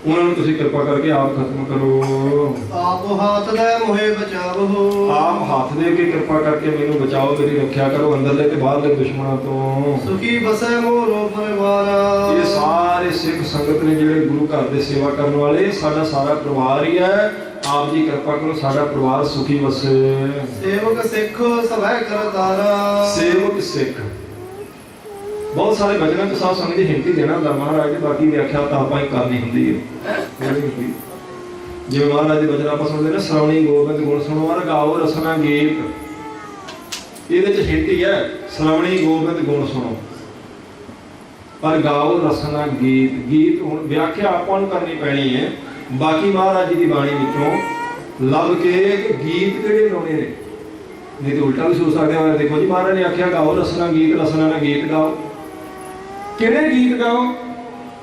Speaker 1: ਉਹਨਾਂ ਨੂੰ ਤੁਸੀਂ ਕਿਰਪਾ ਕਰਕੇ ਆਪ ਖਤਮ ਕਰੋ।
Speaker 2: ਆਪ ਹੱਥ ਦੇ ਮੋਹਿ ਬਚਾਵੋ।
Speaker 1: ਆਪ ਹੱਥ ਦੇ ਕੇ ਕਿਰਪਾ ਕਰਕੇ ਮੈਨੂੰ ਬਚਾਓ, ਮੇਰੀ ਰੱਖਿਆ ਕਰੋ ਅੰਦਰਲੇ ਤੇ ਬਾਹਰਲੇ ਦੁਸ਼ਮਣਾਂ ਤੋਂ।
Speaker 2: ਸੁਖੀ ਬਸੈ ਮੋਰੋ ਪਰਿਵਾਰਾ।
Speaker 1: ਇਹ ਸਾਰੇ ਸਿੱਖ ਸੰਗਤ ਨੇ ਜਿਹੜੇ ਗੁਰੂ ਘਰ ਦੇ ਸੇਵਾ ਕਰਨ ਵਾਲੇ, ਸਾਡਾ ਸਾਰਾ ਪਰਿਵਾਰ ਹੀ ਹੈ। ਆਪ ਜੀ ਕਿਰਪਾ ਕਰੋ ਸਾਡਾ ਪਰਿਵਾਰ ਸੁਖੀ ਵਸੇ।
Speaker 2: ਸੇਵਕ ਸਿੱਖ ਸਭੈ ਕਰਤਾਰਾ।
Speaker 1: ਸੇਵਕ ਸਿੱਖ ਬਹੁਤ ਸਾਰੇ ਵਚਨਾਂ ਚ ਸਾਧ ਸੰਗਤ ਦੀ ਹਿੰਮਤੀ ਦੇਣਾ ਹੁੰਦਾ ਮਹਾਰਾਜ ਦੀ, ਬਾਕੀ ਵਿਆਖਿਆ ਤਾਂ ਆਪਾਂ ਹੀ ਕਰਨੀ ਹੁੰਦੀ ਹੈ। ਜਿਵੇਂ ਮਹਾਰਾਜ ਦੇ ਵਚਨ ਆਪਾਂ ਸੁਣਦੇ ਨੇ, ਸ਼੍ਰਵਣੀ ਗੋਬਿੰਦ ਗੁਣ ਸੁਣੋ ਔਰ ਗਾਓ ਰਸਨਾ ਗੀਤ। ਇਹਦੇ ਚ ਹਿੰਮਤੀ ਹੈ, ਸ਼੍ਰਵਣੀ ਗੋਬਿੰਦ ਗੁਣ ਸੁਣੋ ਪਰ ਗਾਓ ਰਸਨਾ ਗੀਤ। ਗੀਤ ਹੁਣ ਵਿਆਖਿਆ ਆਪਾਂ ਨੂੰ ਕਰਨੀ ਪੈਣੀ ਹੈ, ਬਾਕੀ ਮਹਾਰਾਜ ਜੀ ਦੀ ਬਾਣੀ ਵਿੱਚੋਂ ਲੱਭ ਕੇ ਗੀਤ ਕਿਹੜੇ ਲਾਉਣੇ ਨੇ। ਨਹੀਂ ਤੇ ਉਲਟਾ ਵੀ ਸੋਚ ਸਕਦੇ ਹਾਂ, ਦੇਖੋ ਜੀ ਮਹਾਰਾਜ ਨੇ ਆਖਿਆ ਗਾਓ ਰਸਨਾ ਗੀਤ, ਰਸਨਾ ਨਾਲ ਗੀਤ ਗਾਓ। ਕਿਹੜੇ ਗੀਤ ਗਾਓ?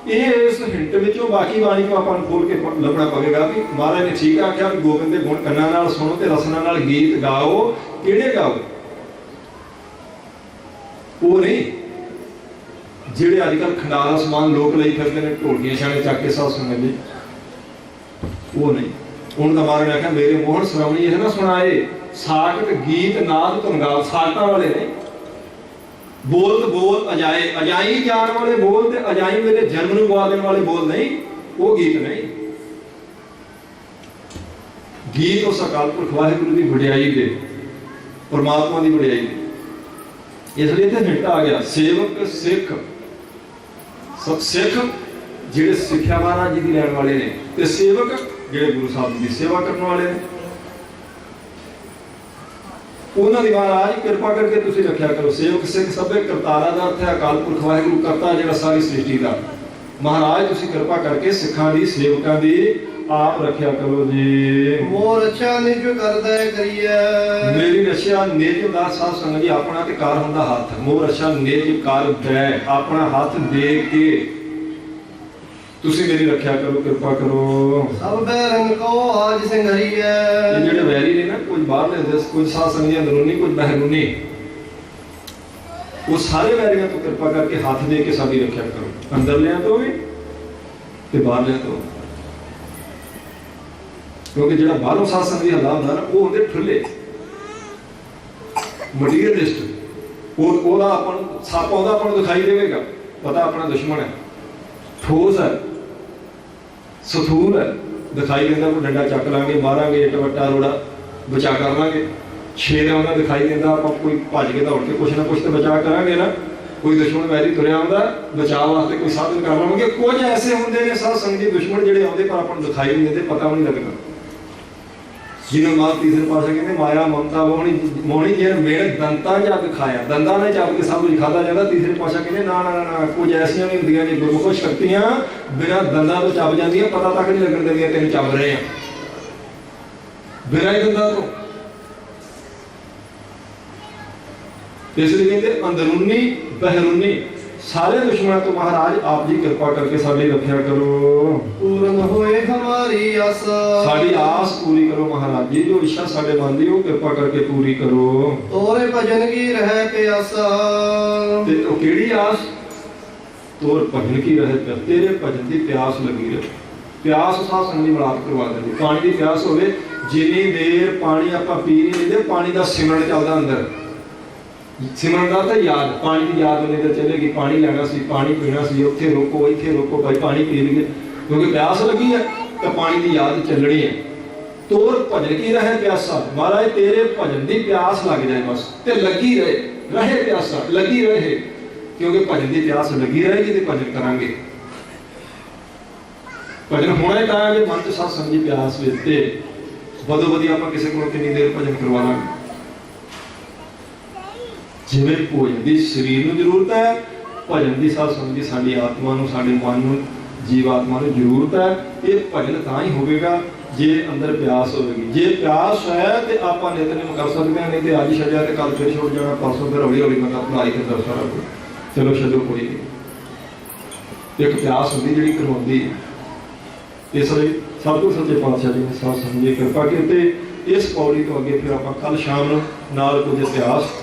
Speaker 1: ਇਹ ਇਸ ਹਿੰਟ ਵਿੱਚੋਂ ਬਾਕੀ ਬਾਣੀ ਨੂੰ ਆਪਾਂ ਨੂੰ ਖੋਲ ਕੇ ਲੱਭਣਾ ਪਵੇਗਾ ਕਿ ਮਹਾਰਾਜ ਨੇ ਠੀਕ ਆਖਿਆ ਵੀ ਗੋਬਿੰਦ ਦੇ ਗੁਣ ਕੰਨਾਂ ਨਾਲ ਸੁਣੋ ਤੇ ਰਸਨਾ ਨਾਲ ਗੀਤ ਗਾਓ। ਕਿਹੜੇ ਗਾਓ? ਉਹ ਨਹੀਂ ਜਿਹੜੇ ਅੱਜ ਕੱਲ੍ਹ ਖੰਡਾਰਾ ਸਮਾਨ ਲੋਕ ਲਈ ਫਿਰਦੇ ਨੇ, ਢੋਲਕੀਆਂ ਛਾਣੇ ਚੱਕ ਕੇ ਸਾਧ ਸੰਗਤ ਜੀ, ਉਹ ਨਹੀਂ। ਹੁਣ ਤਾਂ ਮਹਾਰਾਜ ਨੇ ਆਖਿਆ ਮੇਰੇ ਮੋਹਨ ਸ਼੍ਰਵਣੀ ਇਹ ਨਾ ਸੁਣਾਏ, ਸਾਖਤ ਗੀਤ ਨਾਦ ਧੁਨਗਾਲ। ਸਾਖਤਾਂ ਵਾਲੇ ਨੇ, ਬੋਲ ਬੋਲ ਅਜਾਏ, ਅਜਾਈ ਜਾਣ ਵਾਲੇ ਬੋਲ ਤੇ ਅਜਾਈ ਮੇਰੇ ਜਨਮ ਨੂੰ ਗਵਾ ਦੇਣ ਵਾਲੇ ਬੋਲ ਨਹੀਂ, ਉਹ ਗੀਤ ਨਹੀਂ। ਗੀਤ ਉਸ ਅਕਾਲ ਪੁਰਖ ਵਾਹਿਗੁਰੂ ਦੀ ਵਡਿਆਈ ਦੇ, ਪਰਮਾਤਮਾ ਦੀ ਵਡਿਆਈ ਦੇ। ਇਸ ਲਈ ਇੱਥੇ ਹਿੰਟ ਆ ਗਿਆ ਸੇਵਕ ਸਿੱਖ। ਸਿੱਖ ਜਿਹੜੇ ਸਿੱਖਿਆ ਮਹਾਰਾਜ ਜੀ ਦੀ ਲੈਣ ਵਾਲੇ ਨੇ, ਤੇ ਸੇਵਕ ਜਿਹੜੇ ਗੁਰੂ ਸਾਹਿਬ ਦੀ ਸੇਵਾ ਕਰਨ ਵਾਲੇ ਨੇ, ਉਹਨਾਂ ਦੀ ਮਹਾਰਾਜ ਕਿਰਪਾ ਕਰਕੇ ਤੁਸੀਂ ਰੱਖਿਆ ਕਰੋ। ਸੇਵਕ ਸਿੱਖ ਸਭੇ ਕਰਤਾਰਾ ਦਾ ਅਰਥ ਹੈ ਅਕਾਲ ਪੁਰਖ ਵਾਹਿਗੁਰੂ ਕਰਤਾ ਜਿਹੜਾ ਸਾਰੀ ਸ੍ਰਿਸ਼ਟੀ ਦਾ। ਮਹਾਰਾਜ ਤੁਸੀਂ ਕਿਰਪਾ ਕਰਕੇ ਸਿੱਖਾਂ ਦੀ, ਸੇਵਕਾਂ ਦੀ ਆਪ ਰੱਖਿਆ ਕਰੋ ਜੀ।
Speaker 2: ਮੋਰ ਰੱਛਾ ਨਿਜ ਕਰਦਾ ਕਰੀਏ।
Speaker 1: ਮੇਰੀ ਰੱਛਾ ਨਿਜ ਦਾ ਸਾਧ ਸੰਗਤ ਜੀ ਆਪਣਾ ਤੇ ਕਾਰ ਹੁੰਦਾ ਹੱਥ। ਮੋਰ ਰੱਛਾ ਨਿਜ ਕਰਦਾ, ਆਪਣਾ ਹੱਥ ਦੇ ਕੇ ਤੁਸੀਂ ਮੇਰੀ ਰੱਖਿਆ ਕਰੋ, ਕਿਰਪਾ ਕਰੋ।
Speaker 2: ਸਭ ਬੈਰੰਗ ਕੋ ਆਜ ਸਿੰਘਰੀਏ।
Speaker 1: ਇਹ ਜਿਹੜੇ ਵੈਰੀ ਨੇ ਨਾ, ਕੁਝ ਬਾਹਰਲੇ ਹੁੰਦੇ, ਕੁਝ ਸਾਧ ਸੰਗਤ ਜੀ ਅੰਦਰੂਨੀ, ਕੁਝ ਬਹਿਰੂਨੀ, ਉਹ ਸਾਰੇ ਵੈਰੀਆਂ ਤੋਂ ਕਿਰਪਾ ਕਰਕੇ ਹੱਥ ਦੇ ਕੇ ਸਾਡੀ ਰੱਖਿਆ ਕਰੋ, ਅੰਦਰਲਿਆਂ ਤੋਂ ਵੀ ਤੇ ਬਾਹਰਲਿਆਂ ਤੋਂ। ਕਿਉਂਕਿ ਜਿਹੜਾ ਬਾਹਰੋਂ ਸਾਧ ਸੰਗਤ ਦੀ ਹੱਲਾ ਹੁੰਦਾ ਨਾ, ਉਹ ਹੁੰਦੇ ਠੁੱਲੇ ਮਟੀਰੀਅਲਿਸਟ। ਉਹਦਾ ਆਪਾਂ ਨੂੰ ਸੱਪ ਆਉਂਦਾ ਆਪਾਂ ਨੂੰ ਦਿਖਾਈ ਦੇਵੇਗਾ, ਪਤਾ ਆਪਣਾ ਦੁਸ਼ਮਣ ਹੈ, ਠੋਸ ਹੈ, ਸਥੂਲ ਹੈ, ਦਿਖਾਈ ਦਿੰਦਾ। ਕੋਈ ਡੰਡਾ ਚੱਕ ਲਾਂਗੇ, ਮਾਰਾਂਗੇ, ਇੱਟ ਵੱਟਾ ਰੋੜਾ ਬਚਾ ਕਰ ਲਾਂਗੇ। ਸ਼ੇਰ ਆਉਂਦਾ ਦਿਖਾਈ ਦਿੰਦਾ, ਆਪਾਂ ਕੋਈ ਭੱਜ ਕੇ ਦੌੜ ਕੇ ਕੁਛ ਨਾ ਕੁਛ ਤਾਂ ਬਚਾ ਕਰਾਂਗੇ ਨਾ। कोई दुश्मन वैरी तुरया आउंदा बचाव वास्ते कोई साधन कर लवांगे। कुछ ऐसे हुंदे ने साध संगत जी दुश्मन जिहड़े आउंदे पर आपां नूं दिखाई नहीं दिंदे, पता भी नहीं लगदा। जिन्होंने मां तीसरे पासे कहते माया ममता मोहनी मोहनी जे मेरे दंता जग खाया, दंदा ने जग के सब कुछ खाता जाता। तीसरे पासा कहते ना ना ना कुछ ऐसियां भी हुंदियां ने गुरमुख शक्तियां बिना दंदा तो चब जांदियां, पता तक नहीं लगन दिंदियां तेन चब रहे हैं बिना ही दंदा तो। इसलिए कहते अंदरूनी बहरूनी सारे दुश्मनों तो महाराज आप जी कृपा करके साडी रक्षा करो।
Speaker 2: पूर्ण होए हमारी आशा,
Speaker 1: साडी आस पूरी करो महाराज जी। जो इच्छा साडे मन दी वो कृपा करके पूरी करो।
Speaker 2: तोरे भजन की रहे प्यासा,
Speaker 1: ते ओ केड़ी आस? तोर भजन की रहे प्यास, तेरे भजन की प्यास लगी रहे। प्यास साध संगत दी मिलाप करवा देंदी। पानी की प्यास होवे, जिन्नी देर पानी आपां पी नहीं लेंदे, पानी दा सिमरन चलदा अंदर। सिमरन दा तां याद, पानी की याद होने तो चलेगी। पानी लेना सी, पानी पीना सी, उत्थे रोको इत्थे रोको, भाई पानी पी लीए क्योंकि प्यास लगी है तो पानी की याद चलनी है। तोर भजन की रहे प्यासा, महाराज तेरे भजन की प्यास लग जाए बस, ते लगी रहे रहे प्यासा लगी रहे, क्योंकि भजन की प्यास लगी रहेगी तो भजन करांगे। भजन होना ही कहा कि मन च सत्संग की प्यास वेते बदो बदी आप किसी को कितनी देर भजन करवा लांगे। जिवें भोजन की शरीर को जरूरत है, भजन की सत्संग की साडी आत्मा नूं साडे मन नूं जीवात्मा नूं जरूरत है। ये भजन तां ही होवेगा जे अंदर प्यास होगी। जे प्यास है तो आप नितनेम कर सकते हैं, नहीं तो अज छड्या तो कल फिर छुट जाना, परसों फिर हौली हौली मतलब पढ़ाई के दर सारा कुछ चलो छड्डो कोई नहीं। एक प्यास होंदी जिहड़ी करवाउंदी है। इसलिए सतगुर सच्चे पातशाह जी ने साथ समझे कृपा की। इस पौड़ी तो अगे फिर आप कल शाम नाल कुछ इतिहास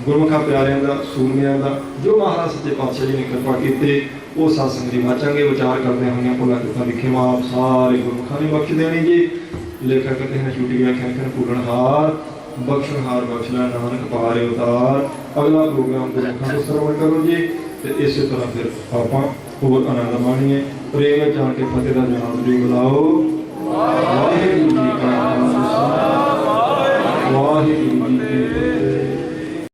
Speaker 1: गुरमुखा प्यारिਆਂ ਦਾ सूरमिਆਂ ਦਾ जो महाराज सच्चे पातशाह जी ने कृपा की वो सत्संग जी वाचांगे। विचार करते हुए भुला चुका लिखे माप सारे गुरमुखा ने बख्श देने जी। लेखक कहते हैं छुट्टी व्याख्या पूरणहार बख्शनहार बख्शला नानक पारे उतार। अगला प्रोग्राम गुरमुखा को श्रवण करो जी। तो इस तरह फिर आप होर आनंद माणीए। प्रेम जान के फतेह का जनाब जी बुलाओ। वाहिगुरू जी का खालसा वाहिगुरू जी की फतेह।